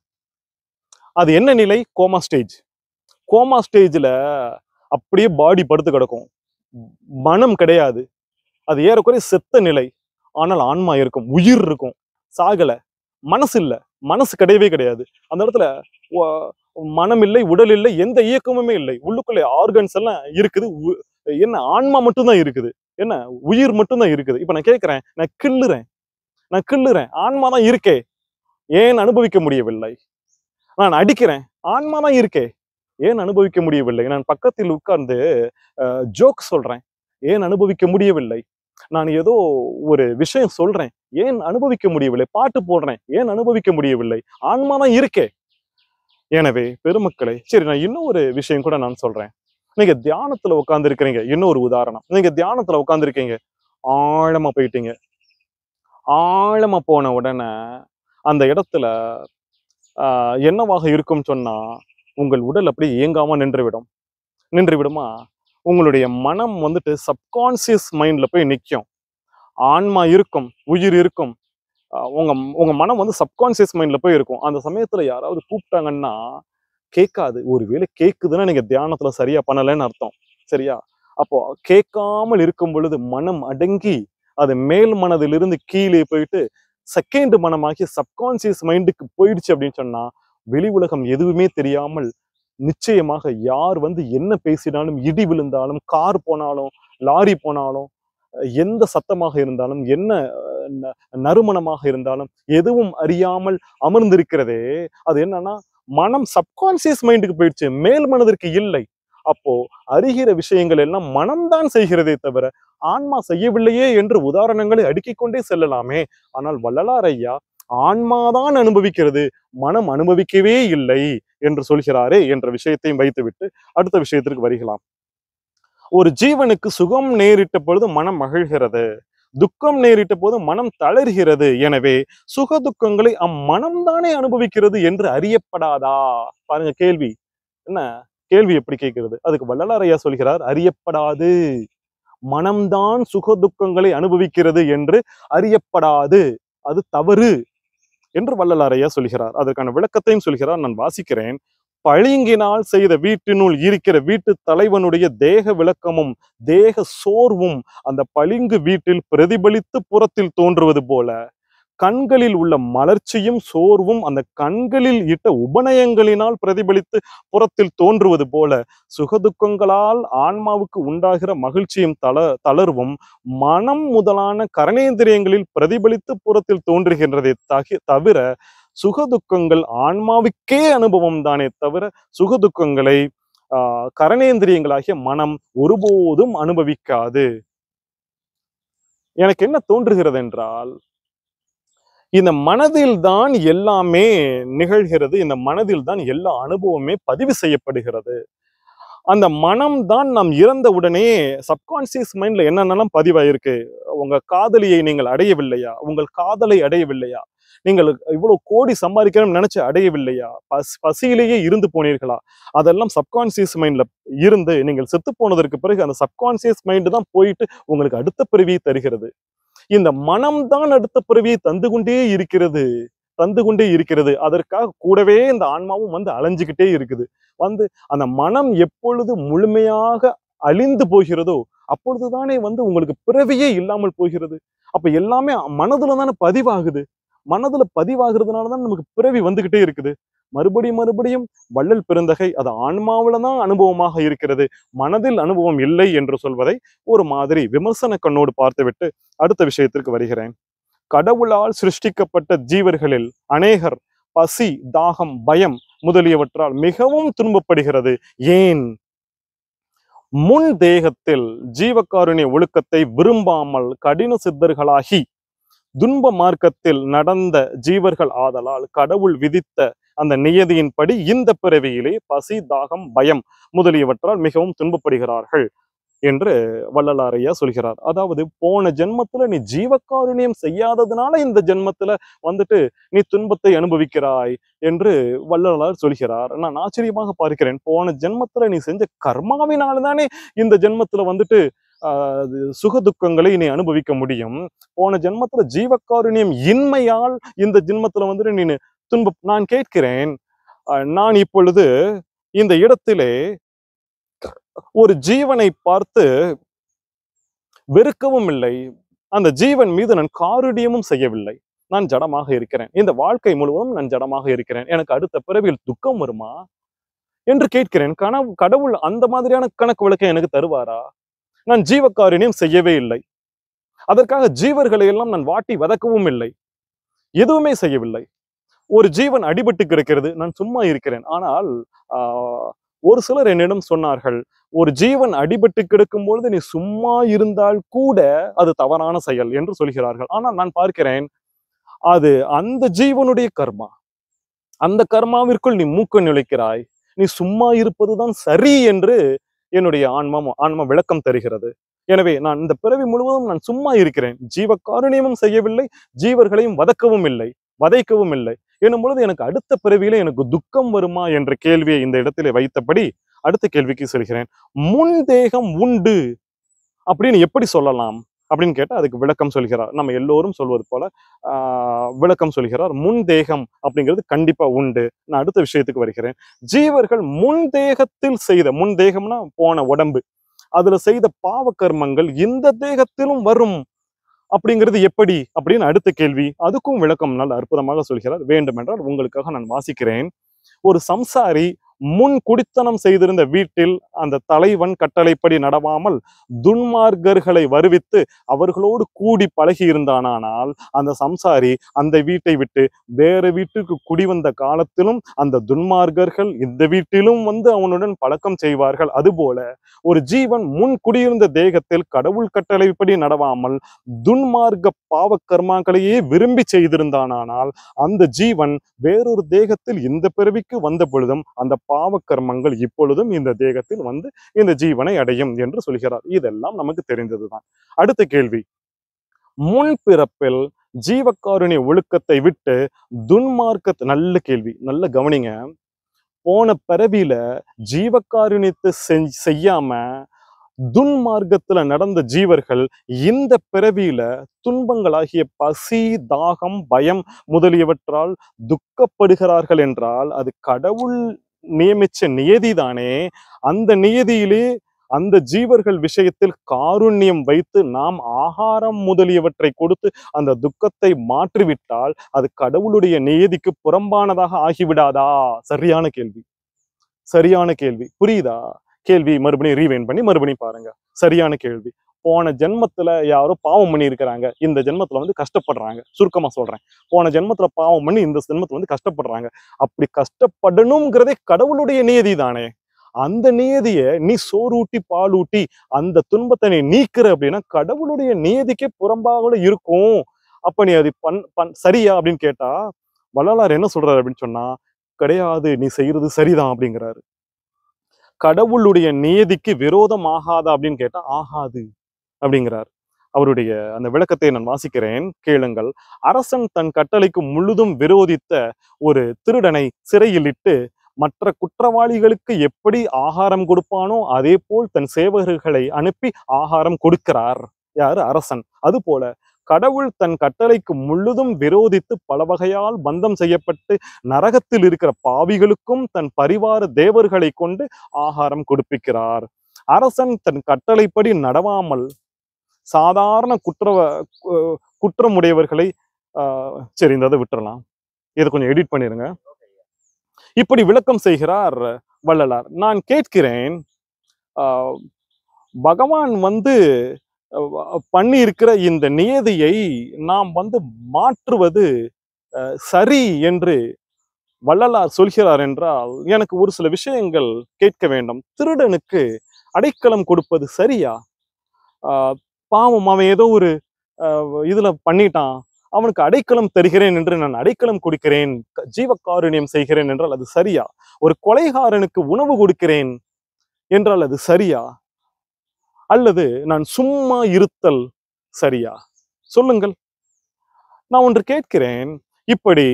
அது என்ன நிலை? Coma stage. கோமா ஸ்டேஜ்ல அப்படியே பாடி படுத்து கிடக்கும், மனம் கிடையாது. அது ஏறக்குறைய செத்த நிலை. ஆனால் ஆன்மா இருக்கும், உயிர் இருக்கும், சாகல. மனசு இல்ல, மனசு கிடையவே கிடையாது. அந்த இடத்துல மனம் இல்லை, உடல் இல்லை, எந்த இயக்கமுமே இல்லை. உள்ளுக்குள்ள ஆர்கன்ஸ் எல்லாம் இருக்குது. என்ன, ஆன்மா மட்டும்தான் இருக்குது. என்ன, உயிர் மட்டும்தான் இருக்குது. இப்ப நான் கேட்கிறேன், நான் கிள்ளுறேன், ஆன்மா தான் இருக்கே, ஏன் அனுபவிக்க முடியவில்லை? நான் அடிக்கிறேன், ஆன்மா தான் இருக்கே, ஏன் அனுபவிக்க முடியவில்லை? நான் பக்கத்தில் உட்கார்ந்து ஜோக் சொல்றேன், ஏன் அனுபவிக்க முடியவில்லை? நான் ஏதோ ஒரு விஷயம் சொல்றேன், ஏன் அனுபவிக்க முடியவில்லை? பாட்டு போடுறேன், ஏன் அனுபவிக்க முடியவில்லை? ஆன்மா தான் இருக்கே. எனவே பெருமக்களே, சரி, நான் இன்னும் ஒரு விஷயம் கூட நான் சொல்றேன். நீங்க தியானத்துல உட்கார்ந்து இருக்கிறீங்க. இன்னொரு உதாரணம், நீங்க தியானத்துல உட்கார்ந்து இருக்கீங்க, ஆழமா போயிட்டீங்க. ஆழமா போன உடனே அந்த இடத்துல என்னவாக இருக்கும் சொன்னா, உங்கள் உடல் அப்படி இயங்காம நின்று விடுமா? உங்களுடைய மனம் வந்துட்டு சப்கான்சியஸ் மைண்ட்ல போய் நிற்கும். ஆன்மா இருக்கும், உயிர் இருக்கும், உங்க மனம் வந்து சப்கான்சியஸ் மைண்ட்ல போய் இருக்கும். அந்த சமயத்துல யாராவது கூப்பிட்டாங்கன்னா கேட்காது. ஒருவேளை கேட்குதுன்னா நீங்க தியானத்துல சரியா பண்ணலைன்னு அர்த்தம். சரியா? அப்போ கேட்காமல் இருக்கும் பொழுது மனம் அடங்கி அது மேல் மனதிலிருந்து கீழே போயிட்டு செகண்ட் மனமாகி சப்கான்சியஸ் மைண்டுக்கு போயிடுச்சு அப்படின்னு சொன்னா, வெளி உலகம் எதுவுமே தெரியாமல் நிச்சயமாக யார் வந்து என்ன பேசினாலும், இடி விழுந்தாலும், கார் போனாலும், லாரி போனாலும், எந்த சத்தமாக இருந்தாலும், என்ன நறுமணமாக இருந்தாலும், எதுவும் அறியாமல் அமர்ந்திருக்கிறதே, அது என்னன்னா மனம் சப்கான்சியஸ் மைண்டுக்கு போயிடுச்சு, மேல் மனதிற்கு இல்லை. அப்போ அறிகிற விஷயங்கள் எல்லாம் மனம்தான் செய்கிறதே தவிர ஆன்மா செய்யவில்லையே என்று உதாரணங்களை அடுக்கிக் கொண்டே செல்லலாமே. ஆனால் வள்ளலார் ஐயா ஆன்மாதான் அனுபவிக்கிறது, மனம் அனுபவிக்கவே இல்லை என்று சொல்கிறாரே என்ற விஷயத்தையும் வைத்துவிட்டு அடுத்த விஷயத்திற்கு வருகலாம். ஒரு ஜீவனுக்கு சுகம் நேரிட்ட பொழுது மனம் மகிழ்கிறது, துக்கம் நேரிட்ட போது மனம் தளர்கிறது. எனவே சுக துக்கங்களை அம்மனம் தானே அனுபவிக்கிறது என்று அறியப்படாதா? பாருங்க கேள்வி என்ன, கேள்வி எப்படி கேட்கிறது? அதுக்கு வள்ளலார் ஐயா சொல்கிறார், அறியப்படாது. மனம்தான் சுக துக்கங்களை அனுபவிக்கிறது என்று அறியப்படாது, அது தவறு என்று வள்ளலார் ஐயா சொல்கிறார். அதற்கான விளக்கத்தையும் சொல்கிறார், நான் வாசிக்கிறேன். பளிங்கினால் செய்த வீட்டினுள் இருக்கிற வீட்டு தலைவனுடைய தேக விளக்கமும் தேக சோர்வும் அந்த பளிங்கு வீட்டில் பிரதிபலித்து புறத்தில் தோன்றுவது போல, கண்களில் உள்ள மலர்ச்சியும் சோர்வும் அந்த கண்களில் இட்ட உபநயங்களினால் பிரதிபலித்து புறத்தில் தோன்றுவது போல, சுகதுக்கங்களால் ஆன்மாவுக்கு உண்டாகிற மகிழ்ச்சியும் தளர்வும் மனம் முதலான கரணேந்திரியங்களில் பிரதிபலித்து புறத்தில் தோன்றுகின்றதே தவிர சுகதுக்கங்கள் ஆன்மாவுக்கே அனுபவம் தானே தவிர சுகதுக்கங்களை கரணேந்திரியங்களாகிய மனம் ஒருபோதும் அனுபவிக்காது. எனக்கு என்ன தோன்றுகிறது என்றால், இந்த மனதில் தான் எல்லாமே நிகழ்கிறது, இந்த மனதில் தான் எல்லா அனுபவமே பதிவு செய்யப்படுகிறது. அந்த மனம் தான் நாம் இறந்த உடனே சப்கான்சியஸ் மைண்ட்ல என்னென்னலாம் பதிவாயிருக்கு. உங்க காதலியை நீங்கள் அடையவில்லையா, உங்கள் காதலை அடையவில்லையா, நீங்கள் இவ்வளவு கோடி சம்பாதிக்கணும்னு நினைச்சு அடையவில்லையா, பசியிலேயே இருந்து போனீர்களா, அதெல்லாம் சப்கான்சியஸ் மைண்ட்ல இருந்து நீங்கள் செத்து போனதற்கு பிறகு அந்த சப்கான்சியஸ் மைண்ட் தான் போயிட்டு உங்களுக்கு அடுத்த பிறவியை தருகிறது. இந்த மனம்தான் அடுத்த பிறவியை தந்து கொண்டே இருக்கிறது. அதற்காக கூடவே இந்த ஆன்மாவும் வந்து அலைஞ்சுக்கிட்டே இருக்குது. வந்து அந்த மனம் எப்பொழுது முழுமையாக அழிந்து போகிறதோ அப்பொழுதுதானே வந்து உங்களுக்கு பிறவியே இல்லாமல் போகிறது. அப்ப எல்லாமே மனதுல தானே பதிவாகுது. மனதுல பதிவாகிறதுனாலதான் நமக்கு பிறவி வந்துகிட்டே இருக்குது. மறுபடியும் வள்ளல் பெருந்தகை அது ஆன்மாவில தான் அனுபவமாக இருக்கிறது, மனதில் அனுபவம் இல்லை என்று சொல்வதை ஒரு மாதிரி விமர்சன கண்ணோடு பார்த்துவிட்டு அடுத்த விஷயத்திற்கு வருகிறேன். கடவுளால் சிருஷ்டிக்கப்பட்ட ஜீவர்களில் அநேகர் பசி, தாகம், பயம் முதலியவற்றால் மிகவும் துன்பப்படுகிறது. ஏன்? முன் தேகத்தில் ஜீவகாருண்ய ஒழுக்கத்தை விரும்பாமல் கடின சித்தர்களாகி துன்ப மார்க்கத்தில் நடந்த ஜீவர்கள் ஆதலால் கடவுள் விதித்த அந்த நியதியின்படி இந்த பிறவியிலே பசி, தாகம், பயம் முதலியவற்றால் மிகவும் துன்பப்படுகிறார்கள் என்று வள்ளலார் ஐயா சொல்கிறார். அதாவது போன ஜென்மத்துல நீ ஜீவகாருண்யம் செய்யாததுனால இந்த ஜென்மத்துல வந்துட்டு நீ துன்பத்தை அனுபவிக்கிறாய் என்று வள்ளலார் சொல்கிறார். நான் ஆச்சரியமாக பார்க்கிறேன். போன ஜென்மத்துல நீ செஞ்ச கர்மாவினால்தானே இந்த ஜென்மத்துல வந்துட்டு சுக துக்கங்களை நீ அனுபவிக்க முடியும். போன ஜென்மத்துல ஜீவகாருண்யம் இன்மையால் இந்த ஜென்மத்துல வந்துட்டு நீ நான் கேட்கிறேன், நான் இப்பொழுது இந்த இடத்திலே ஒரு ஜீவனை பார்த்து வெறுக்கவும் இல்லை, அந்த ஜீவன் மீது நான் காருண்யமும் செய்யவில்லை. நான் ஜடமாக இருக்கிறேன், இந்த வாழ்க்கை முழுவதும் நான் ஜடமாக இருக்கிறேன், எனக்கு அடுத்த பிறவியில் துக்கம் வருமா என்று கேட்கிறேன். கடவுள் அந்த மாதிரியான கணக்கு விளக்கம் எனக்கு தருவாரா? நான் ஜீவகாருண்யம் செய்யவே இல்லை, அதற்காக ஜீவர்களை எல்லாம் நான் வாட்டி வதக்கவும் இல்லை, எதுவுமே செய்யவில்லை. ஒரு ஜீவன் அடிபட்டு கிடக்கிறது, நான் சும்மா இருக்கிறேன். ஆனால் ஒரு சிலர் என்னிடம் சொன்னார்கள், ஒரு ஜீவன் அடிபட்டு கிடக்கும் பொழுது நீ சும்மா இருந்தால் கூட அது தவறான செயல் என்று சொல்கிறார்கள். ஆனால் நான் பார்க்கிறேன், அது அந்த ஜீவனுடைய கர்மா, அந்த கர்மாவிற்குள் நீ மூக்க நுழைக்கிறாய், நீ சும்மா இருப்பதுதான் சரி என்று என்னுடைய ஆன்மா விளக்கம் தருகிறது. எனவே நான் இந்த பிறவி முழுவதும் நான் சும்மா இருக்கிறேன், ஜீவகாருண்யமும் செய்யவில்லை, ஜீவர்களையும் வதைக்கவும் இல்லை என்னும் பொழுது எனக்கு அடுத்த பிறவியில எனக்கு துக்கம் வருமா என்ற கேள்வியை இந்த இடத்திலே வைத்தபடி அடுத்த கேள்விக்கு செல்கிறேன். முன் தேகம் உண்டு அப்படின்னு எப்படி சொல்லலாம் அப்படின்னு கேட்டா அதுக்கு விளக்கம் சொல்கிறார். நம்ம எல்லோரும் சொல்வது போல விளக்கம் சொல்கிறார். முன் தேகம் அப்படிங்கிறது கண்டிப்பா உண்டு. நான் அடுத்த விஷயத்துக்கு வருகிறேன். ஜீவர்கள் முன் தேகத்தில் செய்த, முன் தேகம்னா போன உடம்பு, அதுல செய்த பாவ கர்மங்கள் இந்த தேகத்திலும் வரும் அப்படிங்கிறது எப்படி அப்படின்னு அடுத்த கேள்வி. அதுக்கும் விளக்கம் நல்ல அற்புதமாக சொல்கிறார். வேண்டுமென்றால் உங்களுக்காக நான் வாசிக்கிறேன். ஒரு சம்சாரி முன் குடித்தனம் செய்திருந்த வீட்டில் அந்த தலைவன் கட்டளைப்படி நடவாமல் துன்மார்க்கர்களை வருவித்து அவர்களோடு கூடி பழகி இருந்தானால் அந்த சம்சாரி அந்த வீட்டை விட்டு வேற வீட்டுக்கு குடிவந்த காலத்திலும் அந்த துன்மார்க்கர்கள் இந்த வீட்டிலும் வந்து அவனுடன் பழக்கம் செய்வார்கள். அதுபோல ஒரு ஜீவன் முன் குடியிருந்த தேகத்தில் கடவுள் கட்டளைப்படி நடவாமல் துன்மார்க்க பாவ கர்மாக்களையே விரும்பி செய்திருந்தானால் அந்த ஜீவன் வேறொரு தேகத்தில் இந்த பிறவிக்கு வந்த பொழுதும் அந்த பாவ கர்மங்கள் இப்பொழுதும் இந்த தேகத்தில் வந்து இந்த ஜீவனை அடையும் என்று சொல்கிறார். இதெல்லாம் நமக்கு தெரிந்ததுதான். அடுத்த கேள்வி, முன் பிறப்பில் ஜீவகாருண்ய ஒழுக்கத்தை விட்டு துன்மார்க்க, நல்ல கேள்வி, நல்ல கவனிங்க. போன பிறவியில ஜீவகாருண்யத்தை செய்யாம துன்மார்க்கத்துல நடந்த ஜீவர்கள் இந்த பிறவியில துன்பங்களாகிய பசி, தாகம், பயம் முதலியவற்றால் துக்கப்படுகிறார்கள் என்றால் அது கடவுள் நியமிச்ச நியதிதானே. அந்த நியதியிலே அந்த ஜீவர்கள் விஷயத்தில் காருண்யம் வைத்து நாம் ஆகாரம் முதலியவற்றை கொடுத்து அந்த துக்கத்தை மாற்றிவிட்டால் அது கடவுளுடைய நியதிக்கு புறம்பானதாக ஆகிவிடாதா? சரியான கேள்வி, சரியான கேள்வி. புரியுதா? கேள்வி மறுபடியும் ரீவைண்ட் பண்ணி மறுபடியும் பாருங்க. சரியான கேள்வி. போன ஜென்மத்துல யாரோ பாவம் பண்ணி இருக்கிறாங்க, இந்த ஜென்மத்துல வந்து கஷ்டப்படுறாங்க. சுருக்கமா சொல்றேன், போன ஜென்மத்துல பாவம் பண்ணி இந்த ஜென்மத்துல வந்து கஷ்டப்படுறாங்க. அப்படி கஷ்டப்படணுங்கிறதே கடவுளுடைய நியதி தானே. அந்த நியதிய நீ சோறூட்டி பாலூட்டி அந்த துன்பத்தை நீ நீக்கிற அப்படின்னா கடவுளுடைய நியதிக்கே புறம்பாக இருக்கும். அப்ப நீ அது சரியா அப்படின்னு கேட்டா வள்ளலார் என்ன சொல்றாரு அப்படின்னு சொன்னா, கிடையாது, நீ செய்யறது சரிதான் அப்படிங்கிறாரு. கடவுளுடைய நியதிக்கு விரோதம் ஆகாதா அப்படின்னு கேட்டா ஆகாது அப்படிங்கிறார். அவருடைய அந்த விளக்கத்தை நான் வாசிக்கிறேன், கேளுங்கள். அரசன் தன் கட்டளைக்கு முழுதும் விரோதித்த ஒரு திருடனை சிறையில் இட்டு மற்ற குற்றவாளிகளுக்கு எப்படி ஆகாரம் கொடுப்பானோ அதே போல் தன் சேவகர்களை அனுப்பி ஆகாரம் கொடுக்கிறார். யாரு? அரசன். அதுபோல கடவுள் தன் கட்டளைக்கு முழுதும் விரோதித்து பல வகையால் பந்தம் செய்யப்பட்டு நரகத்தில் இருக்கிற பாவிகளுக்கும் தன் பரிவார தேவர்களை கொண்டு ஆகாரம் கொடுப்பிக்கிறார். அரசன் தன் கட்டளைப்படி நடவாமல் சாதாரண குற்றமுடையவர்களை சரி இந்த இதை விட்டுறலாம், இதை கொஞ்சம் எடிட் பண்ணிருங்க. இப்படி விளக்கம் செய்கிறார் வள்ளலார். நான் கேட்கிறேன், பகவான் வந்து பண்ணி இருக்கிற இந்த நியதியை நாம் வந்து மாற்றுவது சரி என்று வள்ளலார் சொல்கிறார் என்றால் எனக்கு ஒரு சில விஷயங்கள் கேட்க வேண்டும். திருடனுக்கு அடைக்கலம் கொடுப்பது சரியா? பாவம், அவன் ஏதோ ஒரு இதுல பண்ணிட்டான், அவனுக்கு அடைக்கலம் தருகிறேன் என்று நான் அடைக்கலம் கொடுக்கிறேன், ஜீவகாருண்யம் செய்கிறேன் என்றால் அது சரியா? ஒரு கொலைகாரனுக்கு உணவு கொடுக்கிறேன் என்றால் அது சரியா? அல்லது நான் சும்மா இருத்தல் சரியா? சொல்லுங்கள். நான் ஒன்று கேட்கிறேன், இப்படி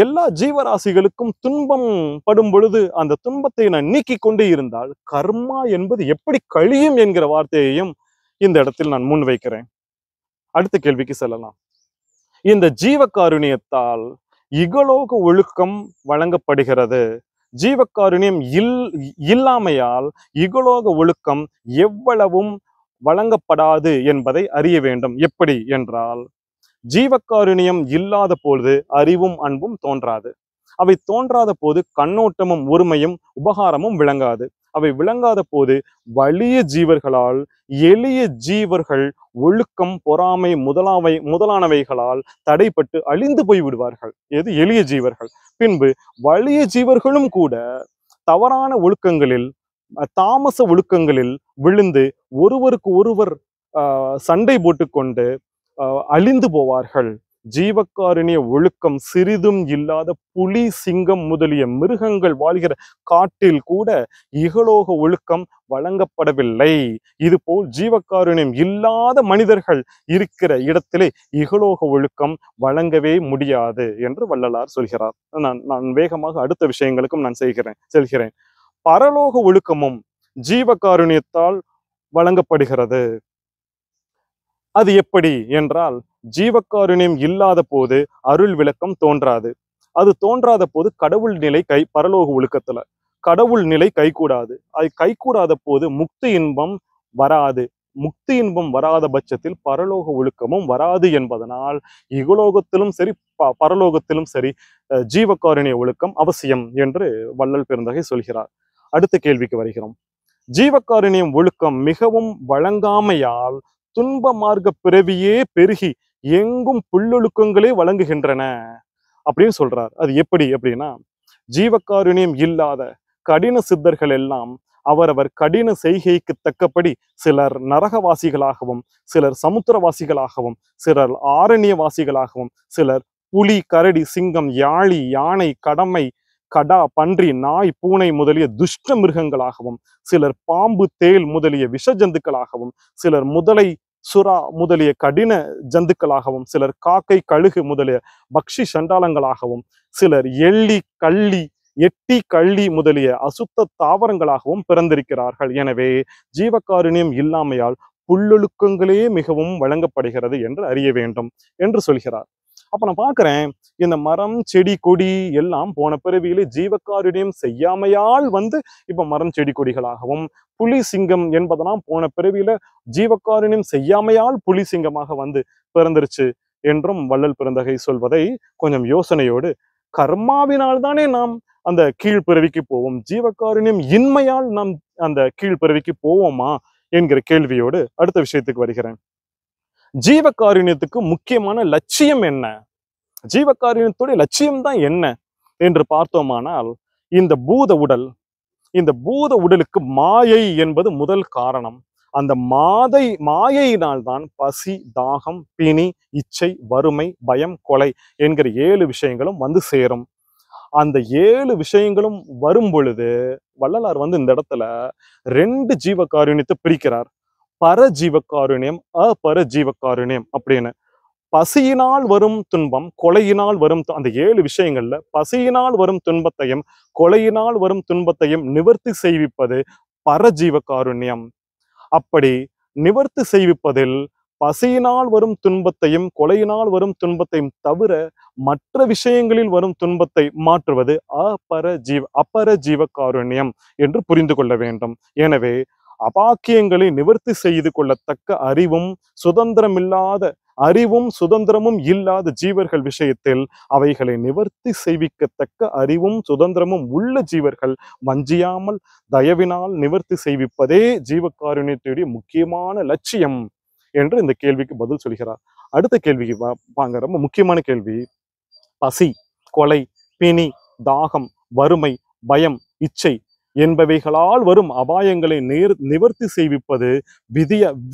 எல்லா ஜீவராசிகளுக்கும் துன்பம் படும் பொழுது அந்த துன்பத்தை நான் நீக்கி கொண்டே இருந்தால் கர்மா என்பது எப்படி கழியும் என்கிற வார்த்தையையும் இந்த இடத்தில் நான் முன்வைக்கிறேன். அடுத்த கேள்விக்கு செல்லலாம். இந்த ஜீவகாருண்யத்தால் இகலோக ஒழுக்கம் வழங்கப்படுகிறது. ஜீவகாருண்யம் இல்லாமையால் இகலோக ஒழுக்கம் எவ்வளவும் வழங்கப்படாது என்பதை அறிய வேண்டும். எப்படி என்றால், ஜீவகாருண்யம் இல்லாத பொழுது அறிவும் அன்பும் தோன்றாது. அவை தோன்றாத போது கண்ணோட்டமும் ஒருமையும் உபகாரமும் விளங்காது. அவை விளங்காத போது வலிய ஜீவர்களால் எளிய ஜீவர்கள் ஒழுக்கம், பொறாமை முதலானவைகளால் தடைப்பட்டு அழிந்து போய் விடுவார்கள். எது? எளிய ஜீவர்கள். பின்பு வலிய ஜீவர்களும் கூட தவறான ஒழுக்கங்களில், தாமச ஒழுக்கங்களில் விழுந்து ஒருவருக்கு ஒருவர் சண்டை போட்டுக்கொண்டு அழிந்து போவார்கள். ஜீவகாருண்ய ஒழுக்கம் சிறிதும் இல்லாத புலி, சிங்கம் முதலிய மிருகங்கள் வாழ்கிற காட்டில் கூட இகலோக ஒழுக்கம் வழங்கப்படவில்லை. இதுபோல் ஜீவகாருண்யம் இல்லாத மனிதர்கள் இருக்கிற இடத்திலே இகலோக ஒழுக்கம் வழங்கவே முடியாது என்று வள்ளலார் சொல்கிறார். நான் வேகமாக அடுத்த விஷயங்களுக்கும் நான் செல்கிறேன். பரலோக ஒழுக்கமும் ஜீவகாருண்யத்தால் வழங்கப்படுகிறது. அது எப்படி என்றால், ஜீவகாருண்யம் இல்லாத போது அருள் விளக்கம் தோன்றாது. அது தோன்றாத போது கடவுள் நிலை பரலோக ஒழுக்கத்துல கடவுள் நிலை கைகூடாது. அது கைகூடாத போது முக்தி இன்பம் வராது. முக்தி இன்பம் வராத பட்சத்தில் பரலோக ஒழுக்கமும் வராது என்பதனால் இகலோகத்திலும் சரி பரலோகத்திலும் சரி ஜீவகாருண்ய ஒழுக்கம் அவசியம் என்று வள்ளல் பெருந்தகை சொல்கிறார். அடுத்த கேள்விக்கு வருகிறோம். ஜீவகாருண்யம் ஒழுக்கம் மிகவும் வழங்காமையால் துன்ப மார்க்க பிறவியே பெருகி எங்கும் புல்லொழுக்கங்களே வழங்குகின்றன அப்படின்னு சொல்றார். அது எப்படி அப்படின்னா, ஜீவகாருண்யம் இல்லாத கடின சித்தர்கள் எல்லாம் அவரவர் கடின செய்கைக்கு தக்கபடி சிலர் நரகவாசிகளாகவும், சிலர் சமுத்திரவாசிகளாகவும், சிலர் ஆரண்யவாசிகளாகவும், சிலர் புலி, கரடி, சிங்கம், யாழி, யானை, கடமை, கடா, பன்றி, நாய், பூனை முதலிய துஷ்ட மிருகங்களாகவும், சிலர் பாம்பு, தேள் முதலிய விஷ ஜந்துக்களாகவும், சிலர் முதலை, சுறா முதலிய கடின ஜந்துக்களாகவும், சிலர் காக்கை, கழுகு முதலிய பக்ஷி சண்டாளங்களாகவும், சிலர் எள்ளி, கள்ளி, எட்டி, கள்ளி முதலிய அசுத்த தாவரங்களாகவும் பிறந்திருக்கிறார்கள். எனவே ஜீவகாருண்யம் இல்லாமையால் புல்லொழுக்கங்களே மிகவும் வழங்கப்படுகிறது என்று அறிய வேண்டும் என்று சொல்கிறார். அப்ப நான் பார்க்கிறேன், இந்த மரம், செடி, கொடி எல்லாம் போன பிறவியிலே ஜீவகாருண்யம் செய்யாமையால் இப்ப மரம், செடி, கொடிகளாகவும், புலி, சிங்கம் என்பதெல்லாம் போன பிறவியில ஜீவகாருண்யம் செய்யாமையால் புலி, சிங்கமாக பிறந்துருச்சு என்றும் வள்ளல் பெருந்தகை சொல்வதை கொஞ்சம் யோசனையோடு, கர்மாவினால் தானே நாம் அந்த கீழ்பிறவிக்கு போவோம், ஜீவகாருண்யம் இன்மையால் நாம் அந்த கீழ்பிறவிக்கு போவோமா என்கிற கேள்வியோடு அடுத்த விஷயத்துக்கு வருகிறேன். ஜீவகாருண்யத்துக்கு முக்கியமான லட்சியம் என்ன? ஜீவகாருண்யத்துடைய லட்சியம் தான் என்ன என்று பார்த்தோமானால், இந்த பூத உடலுக்கு மாயை என்பது முதல் காரணம். அந்த மாயையினால் தான் பசி, தாகம், பிணி, இச்சை, வறுமை, பயம், கொலை என்கிற 7 விஷயங்களும் சேரும். அந்த 7 விஷயங்களும் வரும் பொழுது வள்ளலார் இந்த இடத்துல 2 ஜீவகாருண்யத்தை பிரிக்கிறார். பரஜீவகாருண்யம், அப்பரஜீவகாருண்யம் அப்படின்னு. பசியினால் வரும் துன்பம், கொலையினால் வரும் அந்த 7 விஷயங்கள்ல பசியினால் வரும் துன்பத்தையும் கொலையினால் வரும் துன்பத்தையும் நிவர்த்தி செய்விப்பது பரஜீவகாருண்யம். அப்படி நிவர்த்தி செய்விப்பதில் பசியினால் வரும் துன்பத்தையும் கொலையினால் வரும் துன்பத்தையும் தவிர மற்ற விஷயங்களில் வரும் துன்பத்தை மாற்றுவது அப்பரஜீவகாருண்யம் என்று புரிந்து கொள்ள வேண்டும். எனவே அபாக்கியங்களை நிவர்த்தி செய்து கொள்ளத்தக்க அறிவும் சுதந்திரமும் இல்லாத ஜீவர்கள் விஷயத்தில் அவைகளை நிவர்த்தி செய்விக்கத்தக்க அறிவும் சுதந்திரமும் உள்ள ஜீவர்கள் வஞ்சியாமல் தயவினால் நிவர்த்தி செய்விப்பதே ஜீவகாருண்யத்துடைய முக்கியமான லட்சியம் என்று இந்த கேள்விக்கு பதில் சொல்கிறார். அடுத்த கேள்விக்கு வாங்க, ரொம்ப முக்கியமான கேள்வி. பசி, கொலை, பிணி, தாகம், வறுமை, பயம், இச்சை என்பவைகளால் வரும் அபாயங்களை நிவர்த்தி செய்விப்பது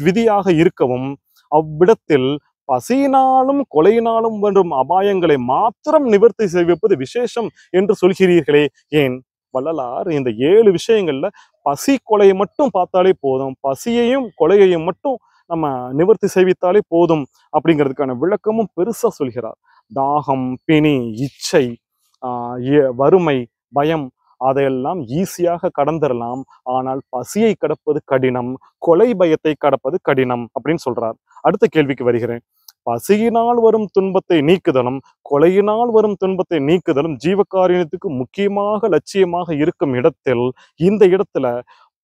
விதியாக இருக்கவும், அவ்விடத்தில் பசியினாலும் கொலையினாலும் வரும் அபாயங்களை மாத்திரம் நிவர்த்தி செய்விப்பது விசேஷம் என்று சொல்கிறீர்களே ஏன்? வள்ளலார் இந்த 7 விஷயங்கள்ல பசி, கொலையை மட்டும் பார்த்தாலே போதும், பசியையும் கொலையையும் மட்டும் நம்ம நிவர்த்தி செய்வித்தாலே போதும் அப்படிங்கிறதுக்கான விளக்கமும் பெருசா சொல்கிறார். தாகம், பிணி, இச்சை, வறுமை, பயம் அதையெல்லாம் ஈஸியாக கடந்துடலாம். ஆனால் பசியை கடப்பது கடினம், கொலை பயத்தை கடப்பது கடினம் அப்படின்னு சொல்றார். அடுத்த கேள்விக்கு வருகிறேன். பசியினால் வரும் துன்பத்தை நீக்குதலும் கொலையினால் வரும் துன்பத்தை நீக்குதலும் ஜீவகாருண்யத்துக்கு முக்கியமாக லட்சியமாக இருக்கும் இடத்தில், இந்த இடத்துல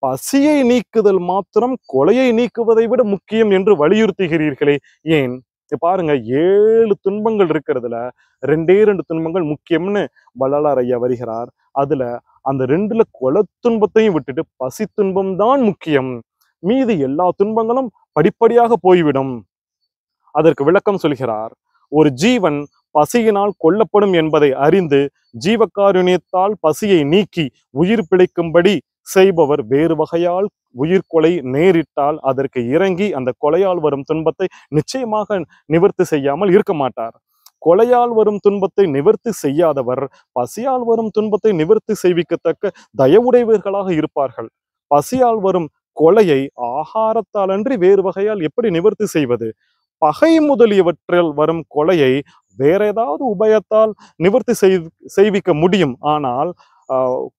பசியை நீக்குதல் மாத்திரம் கொலையை நீக்குவதை விட முக்கியம் என்று வலியுறுத்துகிறீர்களே ஏன்? பாருங்க, 7 துன்பங்கள் இருக்கிறதுல 2 துன்பங்கள் முக்கியம்னு வள்ளலார் ஐயா வருகிறார். அதுல அந்த 2ல கொலை துன்பத்தையும் விட்டுட்டு பசி துன்பம் தான் முக்கியம், மீதி எல்லா துன்பங்களும் படிப்படியாக போய்விடும். அதற்கு விளக்கம் சொல்கிறார். ஒரு ஜீவன் பசியினால் கொல்லப்படும் என்பதை அறிந்து ஜீவகாருண்யத்தால் பசியை நீக்கி உயிர் பிழைக்கும்படி செய்பவர் வேறு வகையால் உயிர்கொலை நேரிட்டால் அதற்கு இறங்கி அந்த கொலையால் வரும் துன்பத்தை நிச்சயமாக நிவர்த்தி செய்யாமல் இருக்க மாட்டார். கொலையால் வரும் துன்பத்தை நிவர்த்தி செய்யாதவர் பசியால் வரும் துன்பத்தை நிவர்த்தி செய்விக்கத்தக்க தயவுடையவர்களாக இருப்பார்கள். பசியால் வரும் கொலையை ஆகாரத்தால் அன்றி வேறு வகையால் எப்படி நிவர்த்தி செய்வது? பகை முதலியவற்றில் வரும் கொலையை வேற ஏதாவது உபயத்தால் நிவர்த்தி செய்விக்க முடியும். ஆனால்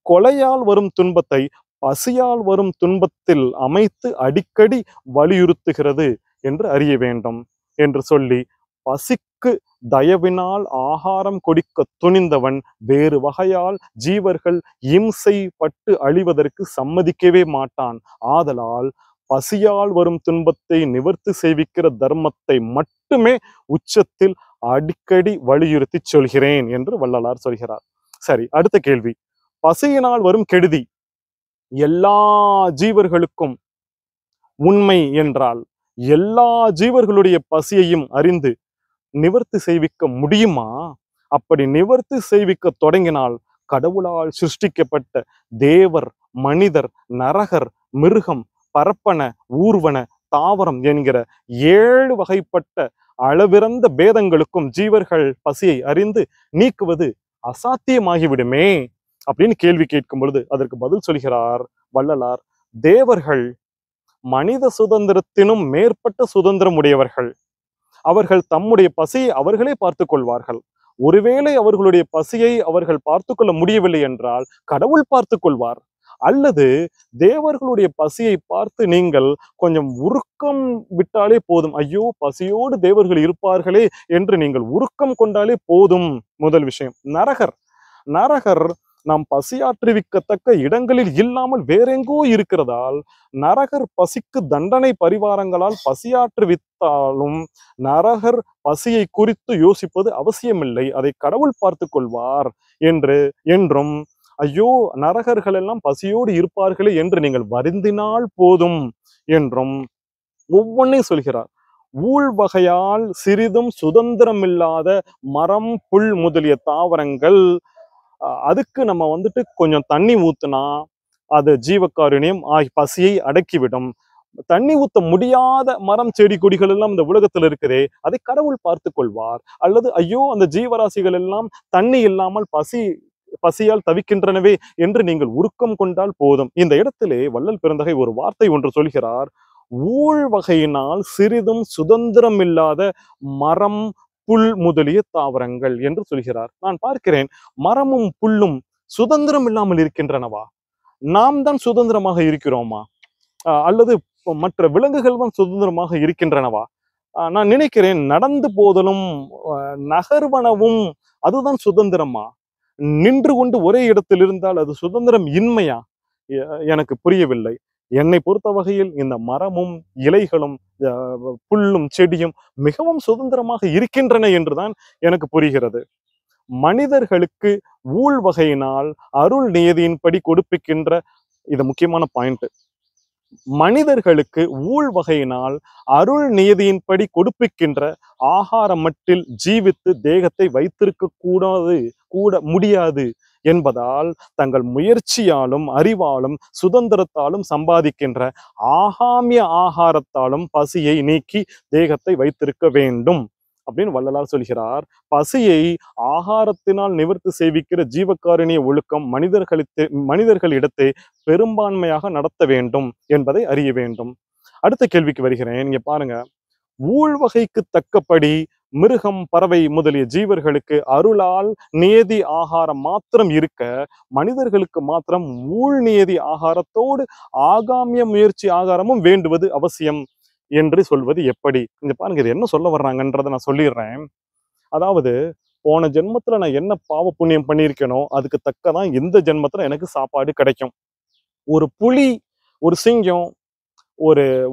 கொலையால் வரும் துன்பத்தை பசியால் வரும் துன்பத்தில் அமைத்து அடிக்கடி வலியுறுத்துகிறது என்று அறிய வேண்டும் என்று சொல்லி, பசிக்கு தயவினால் ஆகாரம் கொடுக்க துணிந்தவன் வேறு வகையால் ஜீவர்கள் இம்சை பட்டு அழிவதற்கு சம்மதிக்கவே மாட்டான். ஆதலால் பசியால் வரும் துன்பத்தை நிவர்த்தி செய்விக்கிற தர்மத்தை மட்டுமே உச்சத்தில் அடிக்கடி வலியுறுத்தி சொல்கிறேன் என்று வள்ளலார் சொல்கிறார். சரி, அடுத்த கேள்வி. பசியினால் வரும் கெடுதி எல்லா ஜீவர்களுக்கும் உண்மை என்றால் எல்லா ஜீவர்களுடைய பசியையும் அறிந்து நிவர்த்தி செய்விக்க முடியுமா? அப்படி நிவர்த்தி செய்விக்க தொடங்கினால் கடவுளால் சிருஷ்டிக்கப்பட்ட தேவர், மனிதர், நரகர், மிருகம், பரப்பன, ஊர்வன, தாவரம் என்கிற 7 வகைப்பட்ட அளவிறந்த பேதங்களுக்கும் ஜீவர்கள் பசியை அறிந்து நீக்குவது அசாத்தியமாகிவிடுமே அப்படின்னு கேள்வி கேட்கும் பொழுது அதற்கு பதில் சொல்கிறார் வள்ளலார். தேவர்கள் மனித சுதந்திரத்தினும் மேற்பட்ட சுதந்திரம் உடையவர்கள். அவர்கள் தம்முடைய பசியை அவர்களே பார்த்துக் கொள்வார்கள். ஒருவேளை அவர்களுடைய பசியை அவர்கள் பார்த்து கொள்ள முடியவில்லை என்றால் கடவுள் பார்த்து கொள்வார். அல்லது தேவர்களுடைய பசியை பார்த்து நீங்கள் கொஞ்சம் உருக்கம் விட்டாலே போதும், ஐயோ பசியோடு தேவர்கள் இருப்பார்களே என்று நீங்கள் உருக்கம் கொண்டாலே போதும். முதல் விஷயம். நரகர் நாம் பசியாற்றுவிக்கத்தக்க இடங்களில் இல்லாமல் வேறெங்கோ இருக்கிறதால் நரகர் பசிக்கு தண்டனை பரிவாரங்களால் பசியாற்றுவித்தாலும் நரகர் பசியை குறித்து யோசிப்பது அவசியமில்லை, அதை கடவுள் பார்த்து கொள்வார் என்றும் ஐயோ நரகர்கள் எல்லாம் பசியோடு இருப்பார்களே என்று நீங்கள் வருந்தினால் போதும் என்றும் ஒவ்வொன்றையும் சொல்கிறார். ஊழ்வகையால் சிறிதும் சுதந்திரமில்லாத மரம், புல் முதலிய தாவரங்கள், அதுக்கு நம்ம கொஞ்சம் தண்ணி ஊத்துனா அது ஜீவகாருண்யம் பசியை அடக்கிவிடும். தண்ணி ஊத்த முடியாத மரம், செடி, கொடிகள் எல்லாம் இந்த உலகத்தில் இருக்குதே, அதை கடவுள் பார்த்து கொள்வார். அல்லது ஐயோ அந்த ஜீவராசிகள் எல்லாம் தண்ணி இல்லாமல் பசியால் தவிக்கின்றனவே என்று நீங்கள் உருக்கம் கொண்டால் போதும். இந்த இடத்திலே வள்ளல் பெருந்தகை ஒரு வார்த்தை ஒன்று சொல்கிறார். ஊழ் வகையினால் சிறிதும் சுதந்திரம் இல்லாத மரம், புல் முதலிய தாவரங்கள் என்று சொல்கிறார். நான் பார்க்கிறேன், மரமும் புல்லும் சுதந்திரம் இல்லாமல் இருக்கின்றனவா? நாம் தான் சுதந்திரமாக இருக்கிறோமா? அல்லது மற்ற விலங்குகள் தான் சுதந்திரமாக இருக்கின்றனவா? நான் நினைக்கிறேன் நடந்து போதலும் நகர்வனவும் அதுதான் சுதந்திரமா? நின்று கொண்டு ஒரே இடத்தில் இருந்தால் அது சுதந்திரம் இன்மையா? எனக்கு புரியவில்லை. என்னை பொறுத்த வகையில் இந்த மரமும் இலைகளும் புல்லும் செடியும் மிகவும் சுதந்திரமாக இருக்கின்றன என்றுதான் எனக்கு புரிகிறது. மனிதர்களுக்கு ஊழ் வகையினால் அருள் நியதியின்படி கொடுப்பிக்கின்ற, இது முக்கியமான பாயிண்ட், மனிதர்களுக்கு ஊழ் வகையினால் அருள் நியதியின்படி கொடுப்பிக்கின்ற ஆகாரம் மட்டில் ஜீவித்து தேகத்தை வைத்திருக்க முடியாது என்பதால் தங்கள் முயற்சியாலும் அறிவாலும் சுதந்திரத்தாலும் சம்பாதிக்கின்ற ஆகாமிய ஆகாரத்தாலும் பசியை நீக்கி தேகத்தை வைத்திருக்க வேண்டும் அப்படின்னு வள்ளலார் சொல்கிறார். பசியை ஆகாரத்தினால் நிவர்த்தி செய்விக்கிற ஜீவகாருண்ய ஒழுக்கம் மனிதர்களிடத்தை பெரும்பான்மையாக நடத்த வேண்டும் என்பதை அறிய வேண்டும். அடுத்த கேள்விக்கு வருகிறேன். இங்க பாருங்க, ஊழ்வகைக்கு தக்கபடி மிருகம், பறவை முதலிய ஜீவர்களுக்கு அருளால் நியதி ஆகாரம் மாத்திரம் இருக்க, மனிதர்களுக்கு மாத்திரம் ஊழ் நியதி ஆகாரத்தோடு ஆகாமிய முயற்சி ஆகாரமும் வேண்டுவது அவசியம் என்று சொல்வது எப்படி? இங்க பாருங்க, இது என்ன சொல்ல வர்றாங்கன்றதை நான் சொல்லிடுறேன். அதாவது போன ஜென்மத்துல நான் என்ன பாவ புண்ணியம் பண்ணியிருக்கேனோ அதுக்கு தக்கதான் இந்த ஜென்மத்துல எனக்கு சாப்பாடு கிடைக்கும். ஒரு புலி, ஒரு சிங்கம்,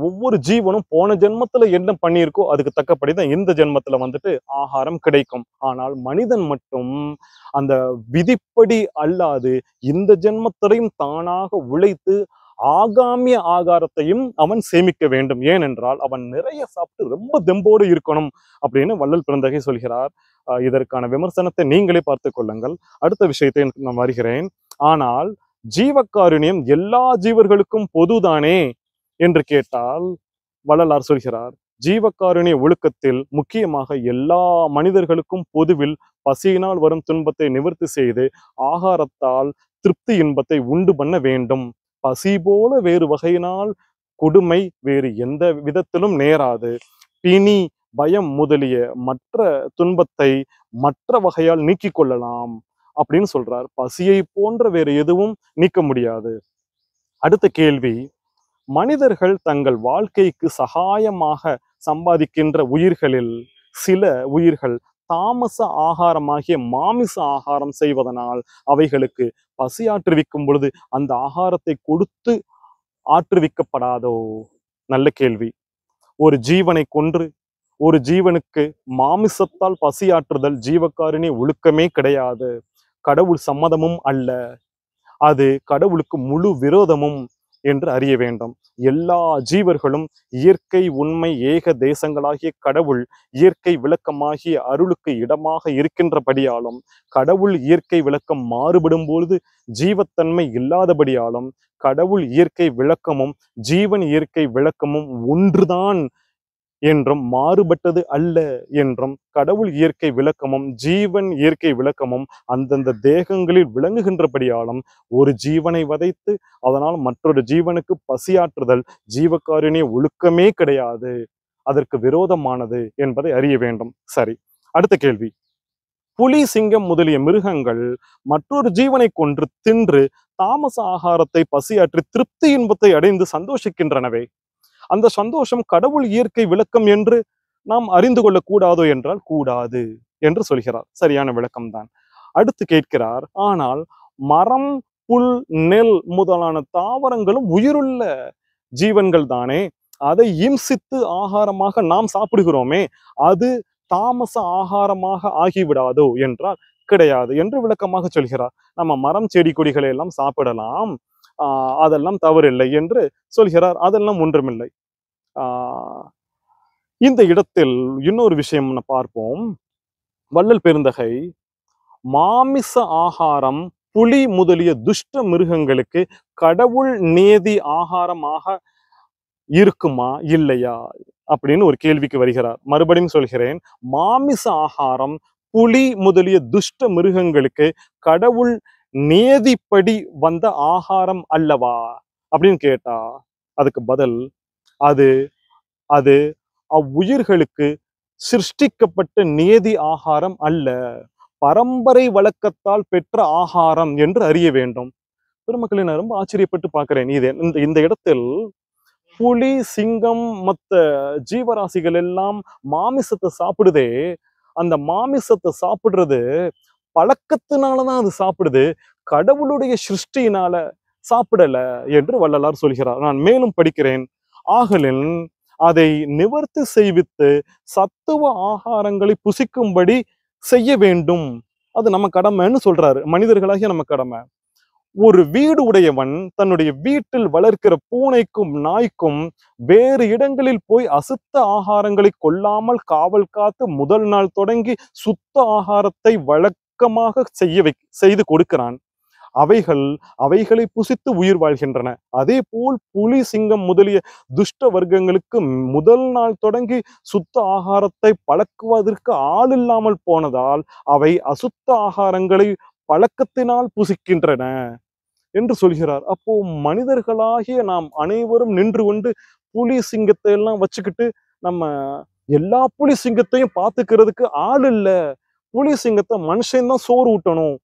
ஒவ்வொரு ஜீவனும் போன ஜென்மத்துல என்ன பண்ணியிருக்கோ அதுக்கு தக்கபடிதான் இந்த ஜென்மத்துல ஆகாரம் கிடைக்கும். ஆனால் மனிதன் மட்டும் அந்த விதிப்படி அல்லாது இந்த ஜென்மத்திலையும் தானாக உழைத்து ஆகாமிய ஆகாரத்தையும் அவன் சேமிக்க வேண்டும். ஏனென்றால் அவன் நிறைய சாப்பிட்டு ரொம்ப தெம்போடு இருக்கணும் அப்படின்னு வள்ளல் பெருந்தகை சொல்கிறார். இதற்கான விமர்சனத்தை நீங்களே பார்த்து கொள்ளுங்கள். அடுத்த விஷயத்தை நான் வருகிறேன். ஆனால் ஜீவகாருண்யம் எல்லா ஜீவர்களுக்கும் பொதுதானே என்று கேட்டால் வள்ளலார் சொல்கிறார், ஜீவகாருண்ய ஒழுக்கத்தில் முக்கியமாக எல்லா மனிதர்களுக்கும் பொதுவில் பசியினால் வரும் துன்பத்தை நிவர்த்தி செய்து ஆகாரத்தால் திருப்தி இன்பத்தை உண்டு பண்ண வேண்டும். பசி போல வேறு வகையினால் கொடுமை வேறு எந்த விதத்திலும் நேராது. பிணி, பயம் முதலிய மற்ற துன்பத்தை மற்ற வகையால் நீக்கிக் கொள்ளலாம் அப்படின்னு சொல்றார். பசியை போன்ற வேறு எதுவும் நீக்க முடியாது. அடுத்த கேள்வி, மனிதர்கள் தங்கள் வாழ்க்கைக்கு சகாயமாக சம்பாதிக்கின்ற உயிர்களில் சில உயிர்கள் தாமச ஆகாரமாகிய மாமிச ஆகாரம் செய்வதனால் அவைகளுக்கு பசி ஆற்றுவிக்கும் பொழுது அந்த ஆகாரத்தை கொடுத்து ஆற்றுவிக்கப்படாதோ நல்ல கேள்வி. ஒரு ஜீவனை கொன்று ஒரு ஜீவனுக்கு மாமிசத்தால் பசியாற்றுதல் ஜீவகாருண்ய ஒழுக்கமே கிடையாது. கடவுள் சம்மதமும் அல்ல. அது கடவுளுக்கு முழு விரோதமும் என்று அறிய வேண்டும். எல்லா ஜீவர்களும் இயற்கை உண்மை ஏக தேசங்களாகிய கடவுள் இயற்கை விளக்கமாகிய அருளுக்கு இடமாக இருக்கின்றபடியாலும், கடவுள் இயற்கை விளக்கம் மாறுபடும் பொழுது ஜீவத்தன்மை இல்லாதபடியாலும், கடவுள் இயற்கை விளக்கமும் ஜீவன் இயற்கை விளக்கமும் ஒன்றுதான் என்றும் மாறுபட்டது அல்ல என்றும், கடவுள் இயற்கை விளக்கமும் ஜீவன் இயற்கை விளக்கமும் அந்தந்த தேகங்களில் விளங்குகின்றபடியாலும், ஒரு ஜீவனை வதைத்து அதனால் மற்றொரு ஜீவனுக்கு பசியாற்றுதல் ஜீவகாருண்ய ஒழுக்கமே கிடையாது, அதற்கு விரோதமானது என்பதை அறிய வேண்டும். சரி, அடுத்த கேள்வி. புலி சிங்கம் முதலிய மிருகங்கள் மற்றொரு ஜீவனை கொன்று தின்று தாமச ஆகாரத்தை பசியாற்றி திருப்தி இன்பத்தை அடைந்து சந்தோஷிக்கின்றனவே, அந்த சந்தோஷம் கடவுள் இயற்கை விளக்கம் என்று நாம் அறிந்து கொள்ள கூடாதோ என்றால் கூடாது என்று சொல்கிறார். சரியான விளக்கம்தான். அடுத்து கேட்கிறார், ஆனால் மரம் புல் நெல் முதலான தாவரங்களும் உயிருள்ள ஜீவன்கள் தானே, அதை இம்சித்து ஆகாரமாக நாம் சாப்பிடுகிறோமே, அது தாமச ஆகாரமாக ஆகிவிடாதோ என்றால் கிடையாது என்று விளக்கமாக சொல்கிறார். நம்ம மரம் செடி கொடிகளை எல்லாம் சாப்பிடலாம், அதெல்லாம் தவறில்லை என்று சொல்கிறார். அதெல்லாம் ஒன்றுமில்லை. இந்த இடத்தில் இன்னொரு விஷயம் பார்ப்போம். வள்ளல் பெருந்தகை மாமிச ஆகாரம் புலி முதலிய துஷ்ட மிருகங்களுக்கு கடவுள் நேதி ஆகாரமாக இருக்குமா இல்லையா அப்படின்னு ஒரு கேள்விக்கு வருகிறார். மறுபடியும் சொல்கிறேன், மாமிச ஆகாரம் புலி முதலிய துஷ்ட மிருகங்களுக்கு கடவுள் நேதிப்படி வந்த ஆகாரம் அல்லவா அப்படின்னு கேட்டா, அதுக்கு பதில், அது அது அவ்வுயிர்களுக்கு சிருஷ்டிக்கப்பட்ட நேதி ஆகாரம் அல்ல, பரம்பரை வழக்கத்தால் பெற்ற ஆகாரம் என்று அறிய வேண்டும். பெருமக்களை நான் ரொம்ப ஆச்சரியப்பட்டு பார்க்கிறேன். இது இந்த இடத்தில் புலி சிங்கம் மற்ற ஜீவராசிகள் எல்லாம் மாமிசத்தை சாப்பிடுதே, அந்த மாமிசத்தை சாப்பிடுறது பழக்கத்தினாலதான் அது சாப்பிடுது, கடவுளுடைய சிருஷ்டியினால சாப்பிடல என்று வள்ளலார் சொல்கிறார். நான் மேலும் படிக்கிறேன். ஆகலின் அதை நிவர்த்தி செய்வித்து சத்துவ ஆகாரங்களை புசிக்கும்படி செய்ய வேண்டும், அது நம்ம கடமைன்னு சொல்றாரு. மனிதர்களாகிய நம்ம கடமை. ஒரு வீடு உடையவன் தன்னுடைய வீட்டில் வளர்க்கிற பூனைக்கும் நாய்க்கும் வேறு இடங்களில் போய் அசுத்த ஆகாரங்களை கொள்ளாமல் காவல் காத்து முதல் நாள் தொடங்கி சுத்த ஆகாரத்தை வழக்கமாக செய்து கொடுக்கிறான். அவைகளை புசித்து உயிர் வாழ்கின்றன. அதே போல் புலி சிங்கம் முதலிய துஷ்ட வர்க்கங்களுக்கு முதல் நாள் தொடங்கி சுத்த ஆகாரத்தை பழக்குவதற்கு ஆள் இல்லாமல் போனதால் அவை அசுத்த ஆகாரங்களை பழக்கத்தினால் புசிக்கின்றன என்று சொல்கிறார். அப்போ மனிதர்களாகிய நாம் அனைவரும் நின்று கொண்டு புலி சிங்கத்தை எல்லாம் வச்சுக்கிட்டு நம்ம எல்லா புலி சிங்கத்தையும் பார்த்துக்கிறதுக்கு ஆள் இல்ல, புலி சிங்கத்தை மனுஷன்தான் சோறு ஊட்டணும்,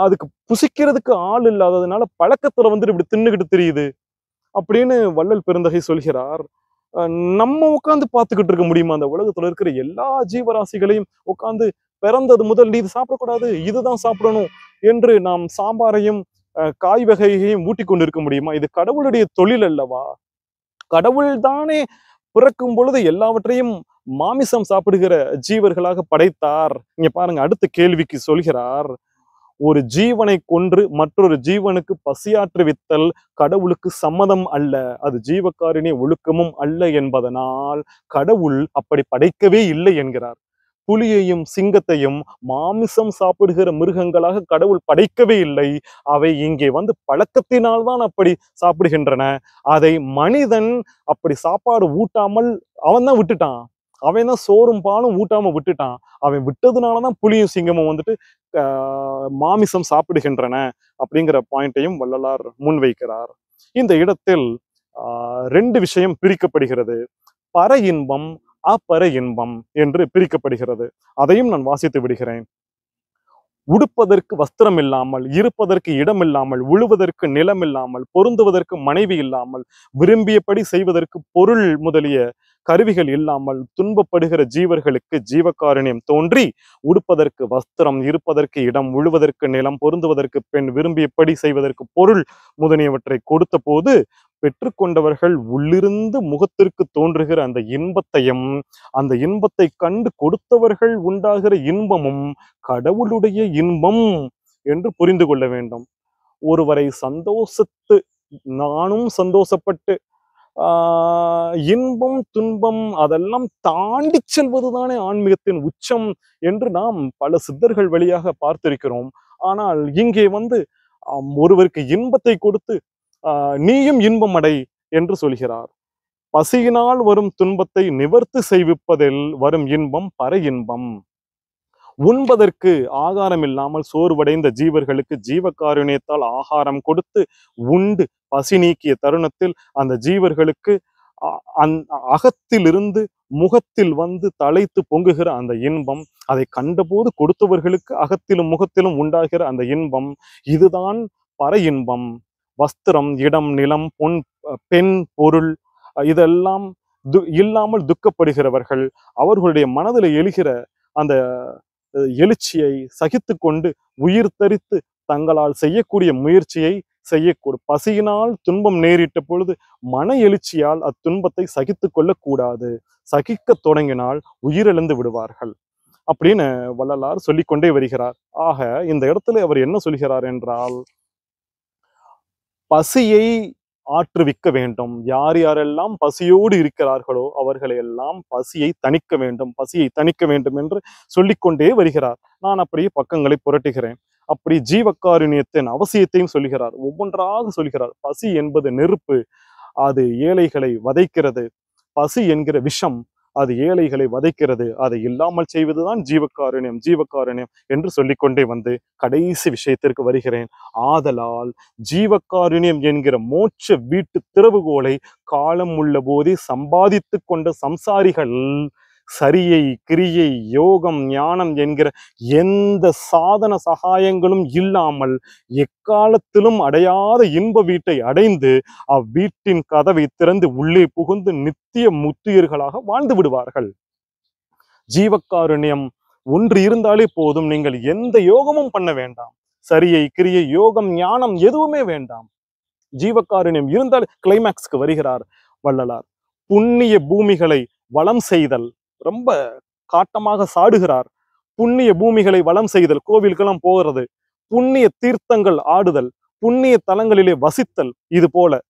அதுக்கு புசிக்கிறதுக்கு ஆள் இல்லாததுனால பழக்கத்துல வந்துட்டு இப்படி தின்னுகிட்டு தெரியுது அப்படின்னு வள்ளல் பெருந்தகை சொல்கிறார். நம்ம உட்காந்து பார்த்துக்கிட்டு இருக்க முடியுமா? அந்த உலகத்துல இருக்கிற எல்லா ஜீவராசிகளையும் உட்காந்து பிறந்தது முதல் இது சாப்பிடக்கூடாது இதுதான் சாப்பிடணும் என்று நாம் சாம்பாரையும் காய் வகையையும் ஊட்டி கொண்டு இருக்க முடியுமா? இது கடவுளுடைய தொழில் அல்லவா? கடவுள் தானே பிறக்கும் பொழுது எல்லாவற்றையும் மாமிசம் சாப்பிடுகிற ஜீவர்களாக படைத்தார். இங்க பாருங்க, அடுத்த கேள்விக்கு சொல்கிறார், ஒரு ஜீவனை கொன்று மற்றொரு ஜீவனுக்கு பசியாற்றுவித்தல் கடவுளுக்கு சம்மதம் அல்ல, அது ஜீவகாருண்ய ஒழுக்கமும் அல்ல என்பதனால் கடவுள் அப்படி படைக்கவே இல்லை என்கிறார். புலியையும் சிங்கத்தையும் மாமிசம் சாப்பிடுகிற மிருகங்களாக கடவுள் படைக்கவே இல்லை, அவை இங்கே வந்து பழக்கத்தினால்தான் அப்படி சாப்பிடுகின்றன. அதை மனிதன் அப்படி சாப்பாடு ஊட்டாமல் அவன் தான் விட்டுட்டான், அவன் தான் சோறும் பாலும் ஊட்டாம விட்டுட்டான். அவன் விட்டதுனாலதான் புலியும் சிங்கமும் வந்துட்டு மாமிசம் சாப்பிடுகின்றன அப்படிங்கிற பாயிண்டையும் வள்ளலார் முன்வைக்கிறார். இந்த இடத்தில் ரெண்டு விஷயம் பிரிக்கப்படுகிறது. பர இன்பம் அப்பர இன்பம் என்று பிரிக்கப்படுகிறது. அதையும் நான் வாசித்து விடுகிறேன். உடுப்பதற்கு வஸ்திரம் இல்லாமல், இருப்பதற்கு இடம் இல்லாமல், உழுவதற்கு நிலம் இல்லாமல், பொருந்துவதற்கு மனைவி இல்லாமல், விரும்பியபடி செய்வதற்கு பொருள் முதலிய கருவிகள் இல்லாமல் துன்பப்படுகிற ஜீவர்களுக்கு ஜீவகாருண்யம் தோன்றி உடுப்பதற்கு வஸ்திரம், இருப்பதற்கு இடம், உழுவதற்கு நிலம், பொருந்துவதற்கு பெண், விரும்பியபடி செய்வதற்கு பொருள் முதலியவற்றை கொடுத்த போது பெற்றுக்கொண்டவர்கள் உள்ளிருந்து முகத்திற்கு தோன்றுகிற அந்த இன்பத்தையும், அந்த இன்பத்தை கண்டு கொடுத்தவர்கள் உண்டாகிற இன்பமும் கடவுளுடைய இன்பம் என்று புரிந்து கொள்ள வேண்டும். ஒருவரை சந்தோஷத்து நானும் சந்தோஷப்பட்டு இன்பம் துன்பம் அதெல்லாம் தாண்டி செல்வதுதானே ஆன்மீகத்தின் உச்சம் என்று நாம் பல சித்தர்கள் வழியாக பார்த்திருக்கிறோம். ஆனால் இங்கே ஒருவருக்கு இன்பத்தை கொடுத்து நீயும் இன்பம் அடை என்று சொல்கிறார். பசியினால் வரும் துன்பத்தை நிவர்த்தி செய்விப்பதில் வரும் இன்பம் பர இன்பம். உண்பதற்கு ஆகாரம் இல்லாமல் சோர்வடைந்த ஜீவர்களுக்கு ஜீவகாருண்யத்தால் ஆகாரம் கொடுத்து உண்டு பசி நீக்கிய தருணத்தில் அந்த ஜீவர்களுக்கு அகத்திலிருந்து முகத்தில் தலைத்து பொங்குகிற அந்த இன்பம், அதை கண்டபோது கொடுத்தவர்களுக்கு அகத்திலும் முகத்திலும் உண்டாகிற அந்த இன்பம், இதுதான் பர இன்பம். வஸ்திரம், இடம், நிலம், பெண், பொருள் இதெல்லாம் இல்லாமல் துக்கப்படுகிறவர்கள் அவர்களுடைய மனதில் எழுகிற அந்த எழுச்சியை சகித்து கொண்டு உயிர் தரித்து தங்களால் செய்யக்கூடிய முயற்சியை செய்யக்கூடும். பசியினால் துன்பம் நேரிட்ட பொழுது மன எழுச்சியால் அத்துன்பத்தை சகித்து கொள்ள கூடாது. சகிக்க தொடங்கினால் உயிரிழந்து விடுவார்கள் அப்படின்னு வள்ளலார் சொல்லிக்கொண்டே வருகிறார். ஆக இந்த இடத்துல அவர் என்ன சொல்கிறார் என்றால், பசியை ஆற்றுவிக்க வேண்டும். யார் யாரெல்லாம் பசியோடு இருக்கிறார்களோ அவர்களை எல்லாம் பசியை தணிக்க வேண்டும், பசியை தணிக்க வேண்டும் என்று சொல்லிக்கொண்டே வருகிறார். நான் அப்படியே பக்கங்களை புரட்டுகிறேன். அப்படி ஜீவகாருண்யத்தின் அவசியத்தையும் சொல்கிறார், ஒவ்வொன்றாக சொல்கிறார். பசி என்பது நெருப்பு, அது ஏழைகளை வதைக்கிறது. பசி என்கிற விஷம், அது ஏழைகளை வதைக்கிறது. அதை இல்லாமல் செய்வதுதான் ஜீவகாருண்யம், ஜீவகாருண்யம் என்று சொல்லிக்கொண்டே கடைசி விஷயத்திற்கு வருகிறேன். ஆதலால் ஜீவகாருண்யம் என்கிற மோட்ச வீட்டு திறவுகோலை காலம் உள்ள போதே சம்பாதித்து கொண்ட சம்சாரிகள் சரியை, கிரியை, யோகம், ஞானம் என்கிற எந்த சாதன சகாயங்களும் இல்லாமல் எக்காலத்திலும் அடையாத இன்ப வீட்டை அடைந்து அவ்வீட்டின் கதவை திறந்து உள்ளே புகுந்து நித்திய முத்தியர்களாக வாழ்ந்து விடுவார்கள். ஜீவகாருண்யம் ஒன்று இருந்தாலே போதும். நீங்கள் எந்த யோகமும் பண்ண வேண்டாம். சரியை, கிரியை, யோகம், ஞானம் எதுவுமே வேண்டாம். ஜீவகாருண்யம் இருந்தால் கிளைமேக்ஸ்க்கு வருகிறார் வள்ளலார். புண்ணிய பூமிகளை வளம் செய்தல், ரொம்ப காட்டமாக சாடுகிறார். புண்ணிய பூமிகளை வளம் செய்தல், கோவிலுக்கெல்லாம் போகிறது, புண்ணிய தீர்த்தங்கள் ஆடுதல், புண்ணிய தலங்களிலே வசித்தல், இது போல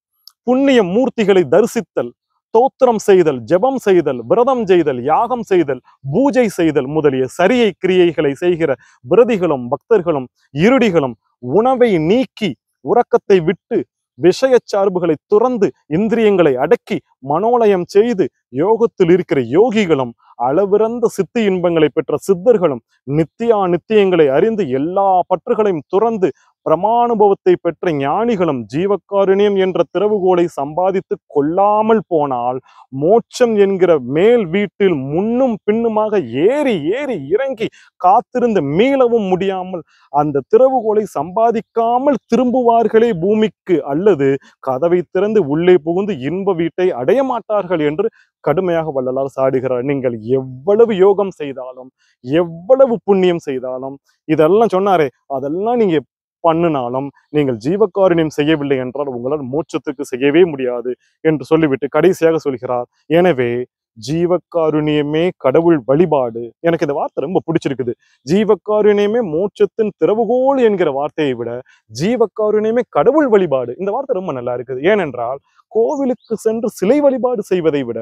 புண்ணிய மூர்த்திகளை தரிசித்தல், தோத்திரம் செய்தல், ஜெபம் செய்தல், விரதம் செய்தல், யாகம் செய்தல், பூஜை செய்தல் முதலிய சரியை கிரியைகளை செய்கிற விரதிகளும் பக்தர்களும் இருடிகளும் உணவை நீக்கி உறக்கத்தை விட்டு விஷய சார்புகளை துறந்து இந்திரியங்களை அடக்கி மனோலயம் செய்து யோகத்தில் இருக்கிற யோகிகளும் அளவிறந்த சித்தி இன்பங்களை பெற்ற சித்தர்களும் நித்தியங்களை அறிந்து எல்லா பற்றுகளையும் துறந்து பிரமானுபவத்தை பெற்ற ஞானிகளும் ஜீவகாருண்யம் என்ற திறவுகோலை சம்பாதித்து கொள்ளாமல் போனால் மோட்சம் என்கிற மேல் வீட்டில் முன்னும் பின்னுமாக ஏறி ஏறி இறங்கி காத்திருந்து மீளவும் முடியாமல் அந்த திறவுகோலை சம்பாதிக்காமல் திரும்புவார்களே பூமிக்கு, அல்லது கதவை திறந்து உள்ளே புகுந்து இன்ப வீட்டை அடைய மாட்டார்கள் என்று கடுமையாக வள்ளலார் சாடுகிறார். நீங்கள் எவ்வளவு யோகம் செய்தாலும், எவ்வளவு புண்ணியம் செய்தாலும், இதெல்லாம் சொன்னாரே அதெல்லாம் நீங்க பண்ணினாலும் நீங்கள் ஜீவகாருண்யம் செய்யவில்லை என்றால் உங்களால் மோட்சத்துக்கு செய்யவே முடியாது என்று சொல்லிவிட்டு கடைசியாக சொல்கிறார், எனவே ஜீவகாருண்யமே கடவுள் வழிபாடு. எனக்கு இந்த வார்த்தை ரொம்ப பிடிச்சிருக்குது. ஜீவகாருண்யமே மோட்சத்தின் திறவுகோல் என்கிற வார்த்தையை விட ஜீவகாருண்யமே கடவுள் வழிபாடு, இந்த வார்த்தை ரொம்ப நல்லா இருக்குது. ஏனென்றால் கோவிலுக்கு சென்று சிலை வழிபாடு செய்வதை விட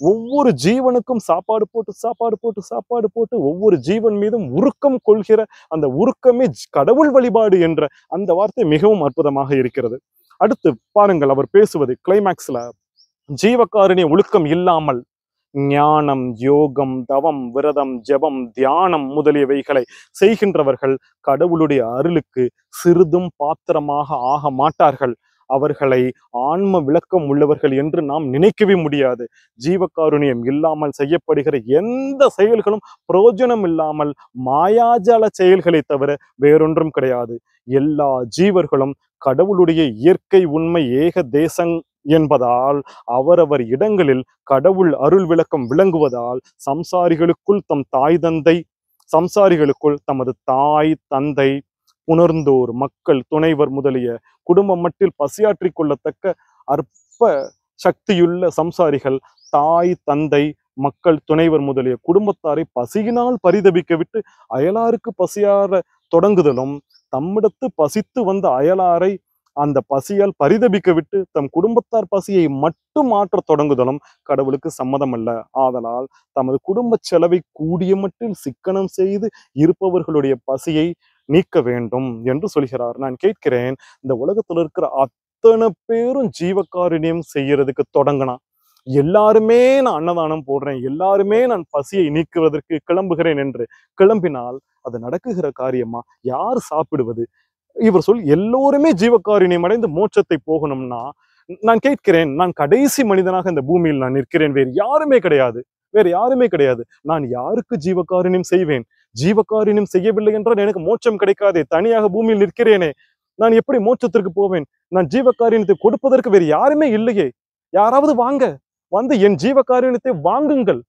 ஒவ்வொரு ஜீவனுக்கும் சாப்பாடு போட்டு ஒவ்வொரு ஜீவன் மீதும் உருக்கம் கொள்கிற அந்த உருக்கமே கடவுள் வழிபாடு என்ற அந்த வார்த்தை மிகவும் அற்புதமாக இருக்கிறது. அடுத்து பாருங்கள், அவர் பேசுவது கிளைமேக்ஸ்ல, ஜீவகாருண்ய ஒழுக்கம் இல்லாமல் ஞானம், யோகம், தவம், விரதம், ஜெபம், தியானம் முதலியவைகளை செய்கின்றவர்கள் கடவுளுடைய அருளுக்கு சிறிதும் பாத்திரமாக ஆக மாட்டார்கள். அவர்களை ஆன்ம விளக்கம் உள்ளவர்கள் என்று நாம் நினைக்கவே முடியாது. ஜீவகாருண்யம் இல்லாமல் செய்யப்படுகிற எந்த செயல்களும் பிரயோஜனம் இல்லாமல் மாயாஜால செயல்களை தவிர வேறொன்றும் கிடையாது. எல்லா ஜீவர்களும் கடவுளுடைய இயற்கை உண்மை ஏக தேசம் என்பதால் அவரவர் இடங்களில் கடவுள் அருள் விளக்கம் விளங்குவதால் சம்சாரிகளுக்குள் தமது தாய் தந்தை உணர்ந்தோர் மக்கள் துணைவர் முதலிய குடும்பம் மட்டில் பசியாற்றிக் கொள்ளத்தக்க அற்ப சக்தியுள்ள சம்சாரிகள் தாய் தந்தை மக்கள் துணைவர் முதலிய குடும்பத்தாரை பசியினால் பரிதபிக்க விட்டு அயலாருக்கு பசியார தொடங்குதலும், தம்மிடத்து பசித்து வந்த அயலாரை அந்த பசியால் பரிதபிக்க விட்டு தம் குடும்பத்தார் பசியை மட்டும் மாற்ற தொடங்குதலும் கடவுளுக்கு சம்மதம் அல்ல. ஆதலால் தமது குடும்ப செலவை கூடிய மட்டில் சிக்கனம் செய்து இருப்பவர்களுடைய பசியை நீக்க வேண்டும் என்று சொல்கிறார். நான் கேட்கிறேன், இந்த உலகத்துல இருக்கிற அத்தனை பேரும் ஜீவகாருண்யம் செய்யறதுக்கு தொடங்கினா, எல்லாருமே நான் அன்னதானம் போடுறேன், எல்லாருமே நான் பசியை நீக்குவதற்கு கிளம்புகிறேன் என்று கிளம்பினால் அது நடக்குகிற காரியமா? யார் சாப்பிடுவது? இவர் எல்லோருமே ஜீவகாருண்யம் அடைந்து மோட்சத்தை போகணும்னா, நான் கேட்கிறேன், நான் கடைசி மனிதனாக இந்த பூமியில் நான் நிற்கிறேன், வேறு யாருமே கிடையாது. நான் யாருக்கு ஜீவகாருண்யம் செய்வேன்? ஜீவகாருண்யம் செய்யவில்லை என்றால் எனக்கு மோட்சம் கிடைக்காதே. தனியாக பூமியில் நிற்கிறேனே, நான் எப்படி மோட்சத்திற்கு போவேன்? நான் ஜீவகாருண்யத்தை கொடுப்பதற்கு வேறு யாருமே இல்லையே. யாராவது வந்து என் ஜீவகாருண்யத்தை வாங்குங்கள்.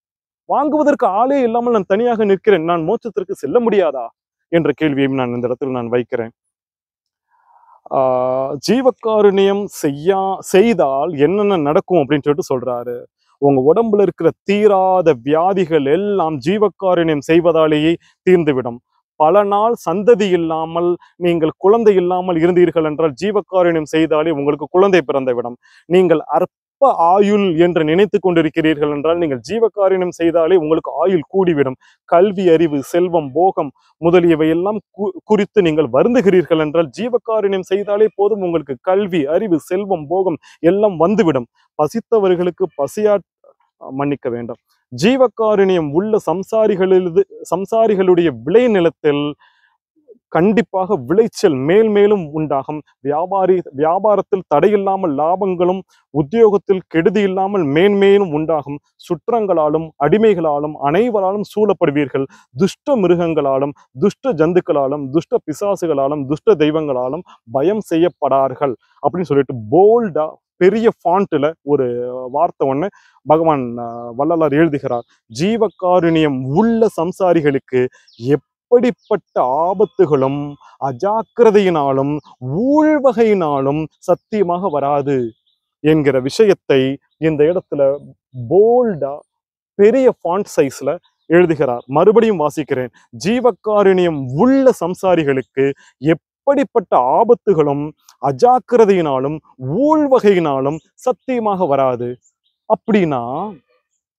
வாங்குவதற்கு ஆளே இல்லாமல் நான் தனியாக நிற்கிறேன், நான் மோட்சத்திற்கு செல்ல முடியாதா என்ற கேள்வியையும் நான் இந்த இடத்தில் நான் வைக்கிறேன். ஜீவகாருண்யம் செய்தால் என்னென்ன நடக்கும் அப்படின்னு சொல்லிட்டு சொல்றாரு. உங்க உடம்புல இருக்கிற தீராத வியாதிகள் எல்லாம் ஜீவகாருண்யம் செய்வதாலேயே தீர்ந்துவிடும். பல நாள் சந்ததி இல்லாமல் நீங்கள் குழந்தை இல்லாமல் இருந்தீர்கள் என்றால் ஜீவகாருண்யம் செய்தாலே உங்களுக்கு குழந்தை பிறந்துவிடும். நீங்கள் அற்ப ஆயுள் என்று நினைத்து கொண்டிருக்கிறீர்கள் என்றால் நீங்கள் ஜீவகாருண்யம் செய்தாலே உங்களுக்கு ஆயுள் கூடிவிடும். கல்வி, அறிவு, செல்வம், போகம் முதலியவை எல்லாம் குறித்து நீங்கள் வருந்துகிறீர்கள் என்றால் ஜீவகாருண்யம் செய்தாலே போதும், உங்களுக்கு கல்வி, அறிவு, செல்வம், போகம் எல்லாம் வந்துவிடும். பசித்தவர்களுக்கு மன்னிக்க வேண்டும். ஜீவகாருண்யம் உள்ள சம்சாரிகளுடைய விளைநிலத்தில் கண்டிப்பாக விளைச்சல் மேல்மேலும் உண்டாகும். வியாபாரத்தில் தடையில்லாமல் லாபங்களும், உத்தியோகத்தில் கெடுதி இல்லாமல் மேன்மேலும் உண்டாகும். சுற்றங்களாலும் அடிமைகளாலும் அனைவராலும் சூழப்படுவீர்கள். துஷ்ட மிருகங்களாலும் துஷ்ட ஜந்துக்களாலும் துஷ்ட பிசாசுகளாலும் துஷ்ட தெய்வங்களாலும் பயம் செய்யப்படார்கள் அப்படின்னு சொல்லிட்டு போல்டா பெரிய ஃபாண்ட்ல ஒரு வார்த்தை ஒண்ணு பகவான் வள்ளலார் எழுதுகிறார். ஜீவகாருண்யம் உள்ள சம்சாரிகளுக்கு எப்படிப்பட்ட ஆபத்துகளும் அஜாக்கிரதையினாலும் ஊழ்வகையினாலும் சத்தியமாக வராது என்கிற விஷயத்தை இந்த இடத்துல போல்டா பெரிய ஃபாண்ட் சைஸ்ல எழுதுகிறார். மறுபடியும் வாசிக்கிறேன். ஜீவகாருண்யம் உள்ள சம்சாரிகளுக்கு எப்படிப்பட்ட ஆபத்துகளும் அஜாக்கிரதையினாலும் ஊழ்வகையினாலும் சத்தியமாக வராது. அப்படின்னா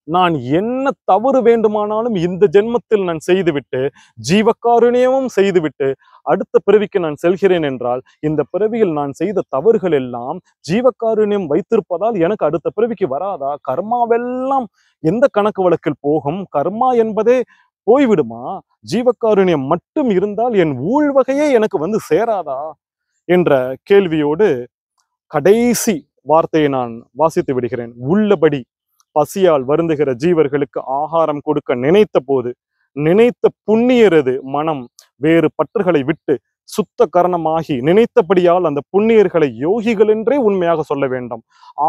நான் என்ன தவறு வேண்டுமானாலும் இந்த ஜென்மத்தில் நான் செய்துவிட்டு ஜீவகாருண்யமும் செய்துவிட்டு அடுத்த பிறவிக்கு நான் செல்கிறேன் என்றால், இந்த பிறவியில் நான் செய்த தவறுகள் எல்லாம் ஜீவகாருண்யம் வைத்திருப்பதால் எனக்கு அடுத்த பிறவிக்கு வராதா? கர்மாவெல்லாம் எந்த கணக்கு வழக்கில் போகும்? கர்மா என்பதே போய்விடுமா? ஜீவகாருண்யம் மட்டும் இருந்தால் என் ஊழ்வகையே எனக்கு வந்து சேராதா என்ற கேள்வியோடு கடைசி வார்த்தையை நான் வாசித்து விடுகிறேன். உள்ளபடி பசியால் வருந்துகிற ஜீவர்களுக்கு ஆகாரம் கொடுக்க நினைத்த புண்ணியரது மனம் வேறு பற்றுகளை விட்டு சுத்த கரணமாகி நினைத்தபடியால் அந்த புண்ணியர்களை யோகிகள் என்றே உண்மையாக சொல்ல வேண்டும்.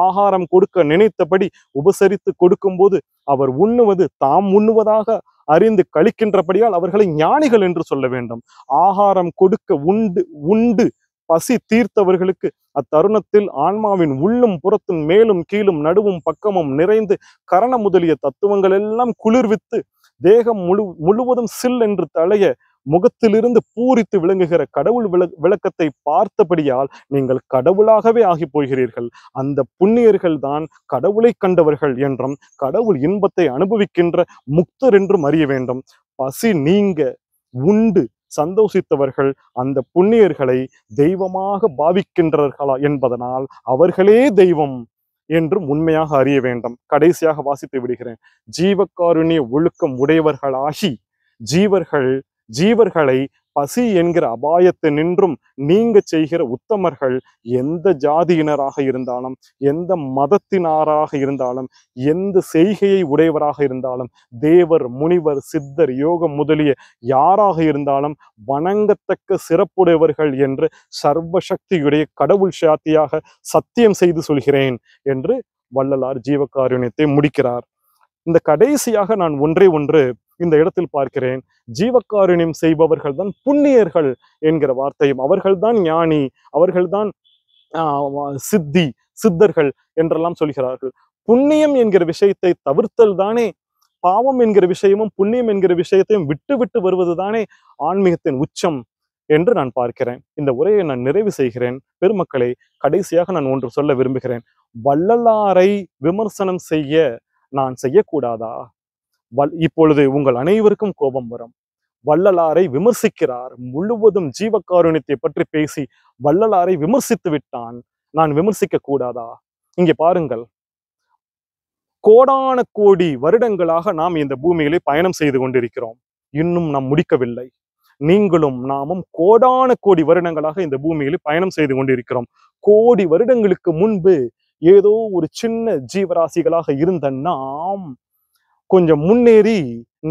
ஆகாரம் கொடுக்க நினைத்தபடி உபசரித்து கொடுக்கும் போது அவர் உண்ணுவது தாம் உண்ணுவதாக அறிந்து கழிக்கின்றபடியால் அவர்களை ஞானிகள் என்று சொல்ல வேண்டும். ஆகாரம் கொடுக்க உண்டு பசி தீர்த்தவர்களுக்கு அத்தருணத்தில் ஆன்மாவின் உள்ளும் புறத்தும் மேலும் கீழும் நடுவும் பக்கமும் நிறைந்து கரண முதலிய தத்துவங்கள் எல்லாம் குளிர்வித்து தேகம் முழுவதும் சில் என்று தழைய முகத்திலிருந்து பூரித்து விளங்குகிற கடவுள் விளக்கத்தை பார்த்தபடியால் நீங்கள் கடவுளாகவே ஆகி போகிறீர்கள். அந்த புண்ணியர்கள் தான் கடவுளை கண்டவர்கள் என்றும் கடவுள் இன்பத்தை அனுபவிக்கின்ற முக்தர் என்றும் அறிய வேண்டும். பசி நீங்க உண்டு சந்தோஷித்தவர்கள் அந்த புண்ணியர்களை தெய்வமாக பாவிக்கின்றார்களா என்பதனால் அவர்களே தெய்வம் என்றும் உண்மையாக அறிய வேண்டும். கடைசியாக வாசித்து விடுகிறேன். ஜீவகாருண்ய ஒழுக்கம் உடையவர்களாகி ஜீவர்களை பசி என்கிற அபாயத்தை நின்றும் நீங்க செய்கிற உத்தமர்கள் எந்த ஜாதியினராக இருந்தாலும், எந்த மதத்தினராக இருந்தாலும், எந்த செய்கையை உடையவராக இருந்தாலும், தேவர், முனிவர், சித்தர், யோகம் முதலிய யாராக இருந்தாலும் வணங்கத்தக்க சிறப்புடையவர்கள் என்று சர்வசக்தியுடைய கடவுள் சாத்தியாக சத்தியம் செய்து சொல்கிறேன் என்று வள்ளலார் ஜீவகாருண்யத்தை முடிக்கிறார். இந்த கடைசியாக நான் ஒன்றே ஒன்று இந்த இடத்தில் பார்க்கிறேன். ஜீவகாருண்யம் செய்பவர்கள் தான் புண்ணியர்கள் என்கிற வார்த்தையும், அவர்கள்தான் ஞானி, அவர்கள்தான் சித்தர்கள் என்றெல்லாம் சொல்கிறார்கள். புண்ணியம் என்கிற விஷயத்தை தவிர்த்தல் தானே, பாவம் என்கிற விஷயமும் புண்ணியம் என்கிற விஷயத்தையும் விட்டு விட்டு வருவது தானே ஆன்மீகத்தின் உச்சம் என்று நான் பார்க்கிறேன். இந்த உரையை நான் நிறைவு செய்கிறேன். பெருமக்களே, கடைசியாக நான் ஒன்று சொல்ல விரும்புகிறேன். வள்ளலாரை விமர்சனம் செய்ய நான் செய்யக்கூடாதா? இப்பொழுது உங்கள் அனைவருக்கும் கோபம் வரும். வள்ளலாரை விமர்சிக்கிறார், முழுவதும் ஜீவகாருண்யத்தை பற்றி பேசி வள்ளலாரை விமர்சித்து விட்டான், நான் விமர்சிக்க கூடாதா? இங்கே பாருங்கள், கோடான கோடி வருடங்களாக நாம் இந்த பூமியிலே பயணம் செய்து கொண்டிருக்கிறோம். இன்னும் நாம் முடிக்கவில்லை. நீங்களும் நாமும் கோடான கோடி வருடங்களாக இந்த பூமியிலே பயணம் செய்து கொண்டிருக்கிறோம். கோடி வருடங்களுக்கு முன்பு ஏதோ ஒரு சின்ன ஜீவராசிகளாக இருந்த நாம் கொஞ்சம் முன்னேறி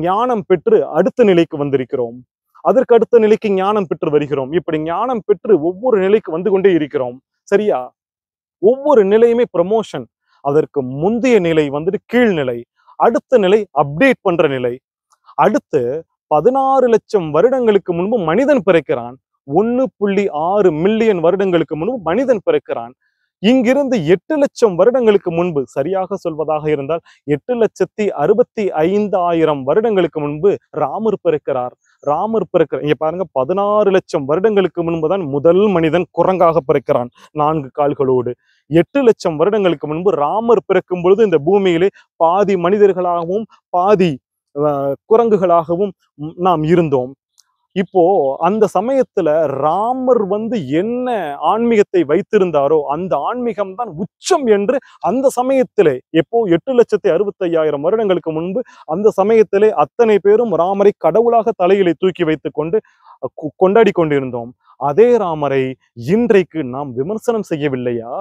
ஞானம் பெற்று அடுத்த நிலைக்கு வந்திருக்கிறோம். அதற்கு அடுத்த நிலைக்கு ஞானம் பெற்று வருகிறோம். இப்படி ஞானம் பெற்று ஒவ்வொரு நிலைக்கு வந்து கொண்டே இருக்கிறோம். சரியா? ஒவ்வொரு நிலையுமே ப்ரமோஷன். அதற்கு முந்தைய நிலை வந்துட்டு கீழ்நிலை, அடுத்த நிலை அப்டேட் பண்ற நிலை. அடுத்து 16 லட்சம் வருடங்களுக்கு முன்பு மனிதன் பிறக்கிறான். 1.6 மில்லியன் வருடங்களுக்கு முன்பு மனிதன் பிறக்கிறான். இங்கிருந்து 8 லட்சம் வருடங்களுக்கு முன்பு, சரியாக சொல்வதாக இருந்தால் 8,65,000 வருடங்களுக்கு முன்பு ராமர் பிறக்கிறார். இங்க பாருங்க, 16 லட்சம் வருடங்களுக்கு முன்புதான் முதல் மனிதன் குரங்காக பிறக்கிறான், 4 கால்களோடு. 8 லட்சம் வருடங்களுக்கு முன்பு ராமர் பிறக்கும் பொழுது இந்த பூமியிலே பாதி மனிதர்களாகவும் பாதி குரங்குகளாகவும் நாம் இருந்தோம். இப்போ அந்த சமயத்துல ராமர் என்ன ஆன்மீகத்தை வைத்திருந்தாரோ அந்த ஆன்மீகம் தான் உச்சம் என்று அந்த சமயத்திலே, எப்போ 8,65,000 வருடங்களுக்கு முன்பு அந்த சமயத்திலே அத்தனை பேரும் ராமரை கடவுளாக தலையிலே தூக்கி வைத்துக் கொண்டு கொண்டாடி கொண்டிருந்தோம். அதே ராமரை இன்றைக்கு நாம் விமர்சனம் செய்யவில்லையா?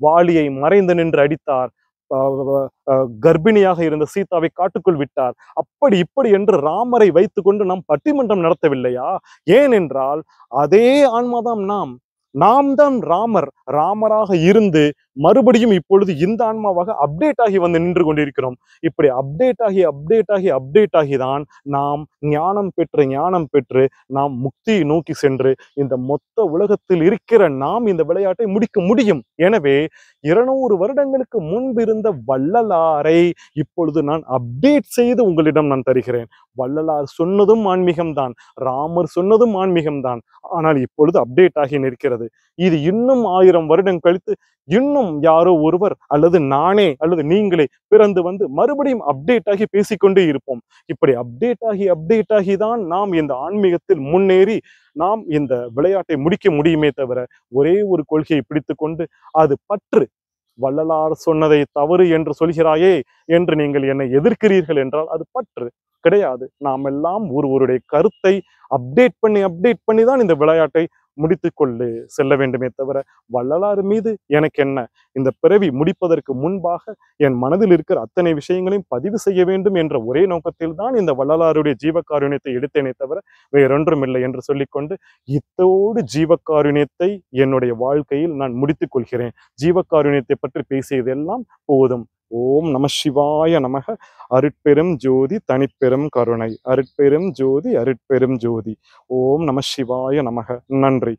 வாலியை மறைந்து நின்று அடித்தார், கர்ப்பிணியாக இருந்த சீதாவை காட்டுக்குள் விட்டார், அப்படி இப்படி என்று ராமரை வைத்துக்கொண்டு நாம் பட்டிமன்றம் நடத்தவில்லையா? ஏனென்றால் அதே ஆன்மாதான் நாம் தான் ராமராக இருந்து மறுபடியும் இப்பொழுது இந்த ஆன்மாவாக அப்டேட் ஆகி வந்து நின்று கொண்டிருக்கிறோம். இப்படி அப்டேட் ஆகி தான் நாம் ஞானம் பெற்று நாம் முக்தியை நோக்கி சென்று இந்த மொத்த உலகத்தில் இருக்கிற நாம் இந்த விளையாட்டை முடிக்க முடியும். எனவே 200 வருடங்களுக்கு முன்பு இருந்த வள்ளலாரை இப்பொழுது நான் அப்டேட் செய்து உங்களிடம் நான் தருகிறேன். வள்ளலார் சொன்னதும் ஆன்மீகம்தான், ராமர் சொன்னதும் ஆன்மீகம்தான். ஆனால் இப்பொழுது அப்டேட் ஆகி நிற்கிறது. இது இன்னும் 1000 வருடம் கழித்து இன்னும் யாரோ ஒருவர் அல்லது நானே அல்லது நீங்களே பிறந்து வந்து மறுபடியும் அப்டேட் ஆகி பேசிக்கொண்டே இருப்போம். இப்படி அப்டேட் ஆகி தான் நாம் இந்த ஆன்மீகத்தில் முன்னேறி நாம் இந்த விளையாட்டை முடிக்க முடியுமே தவிர, ஒரே ஒரு கொள்கையை பிடித்துக்கொண்டு அது பற்று, வள்ளலார் சொன்னதை தவறு என்று சொல்கிறாயே என்று நீங்கள் என்னை எதிர்க்கிறீர்கள் என்றால் அது பற்று கிடையாது. நாம் எல்லாம் ஒருவருடைய கருத்தை அப்டேட் பண்ணி தான் இந்த விளையாட்டை முடித்துக்கொண்டு செல்ல வேண்டுமே தவிர, வள்ளலார் மீது எனக்கு என்ன? இந்த பிறவி முடிப்பதற்கு முன்பாக என் மனதில் இருக்கிற அத்தனை விஷயங்களையும் பதிவு செய்ய வேண்டும் என்ற ஒரே நோக்கத்தில் தான் இந்த வள்ளலாருடைய ஜீவகாருண்யத்தை எடுத்தேனே தவிர வேறொன்றும் இல்லை என்று சொல்லிக்கொண்டு, இத்தோடு ஜீவகாருண்யத்தை என்னுடைய வாழ்க்கையில் நான் முடித்துக் கொள்கிறேன். ஜீவகாருண்யத்தை பற்றி பேசியதெல்லாம் போதும். ஓம் நம சிவாய நமக. அருட்பெரும் ஜோதி தனிப்பெரும் கருணை. அருட்பெரும் ஜோதி அருட்பெரும் ஜோதி. ஓம் நம சிவாய நமக. நன்றி.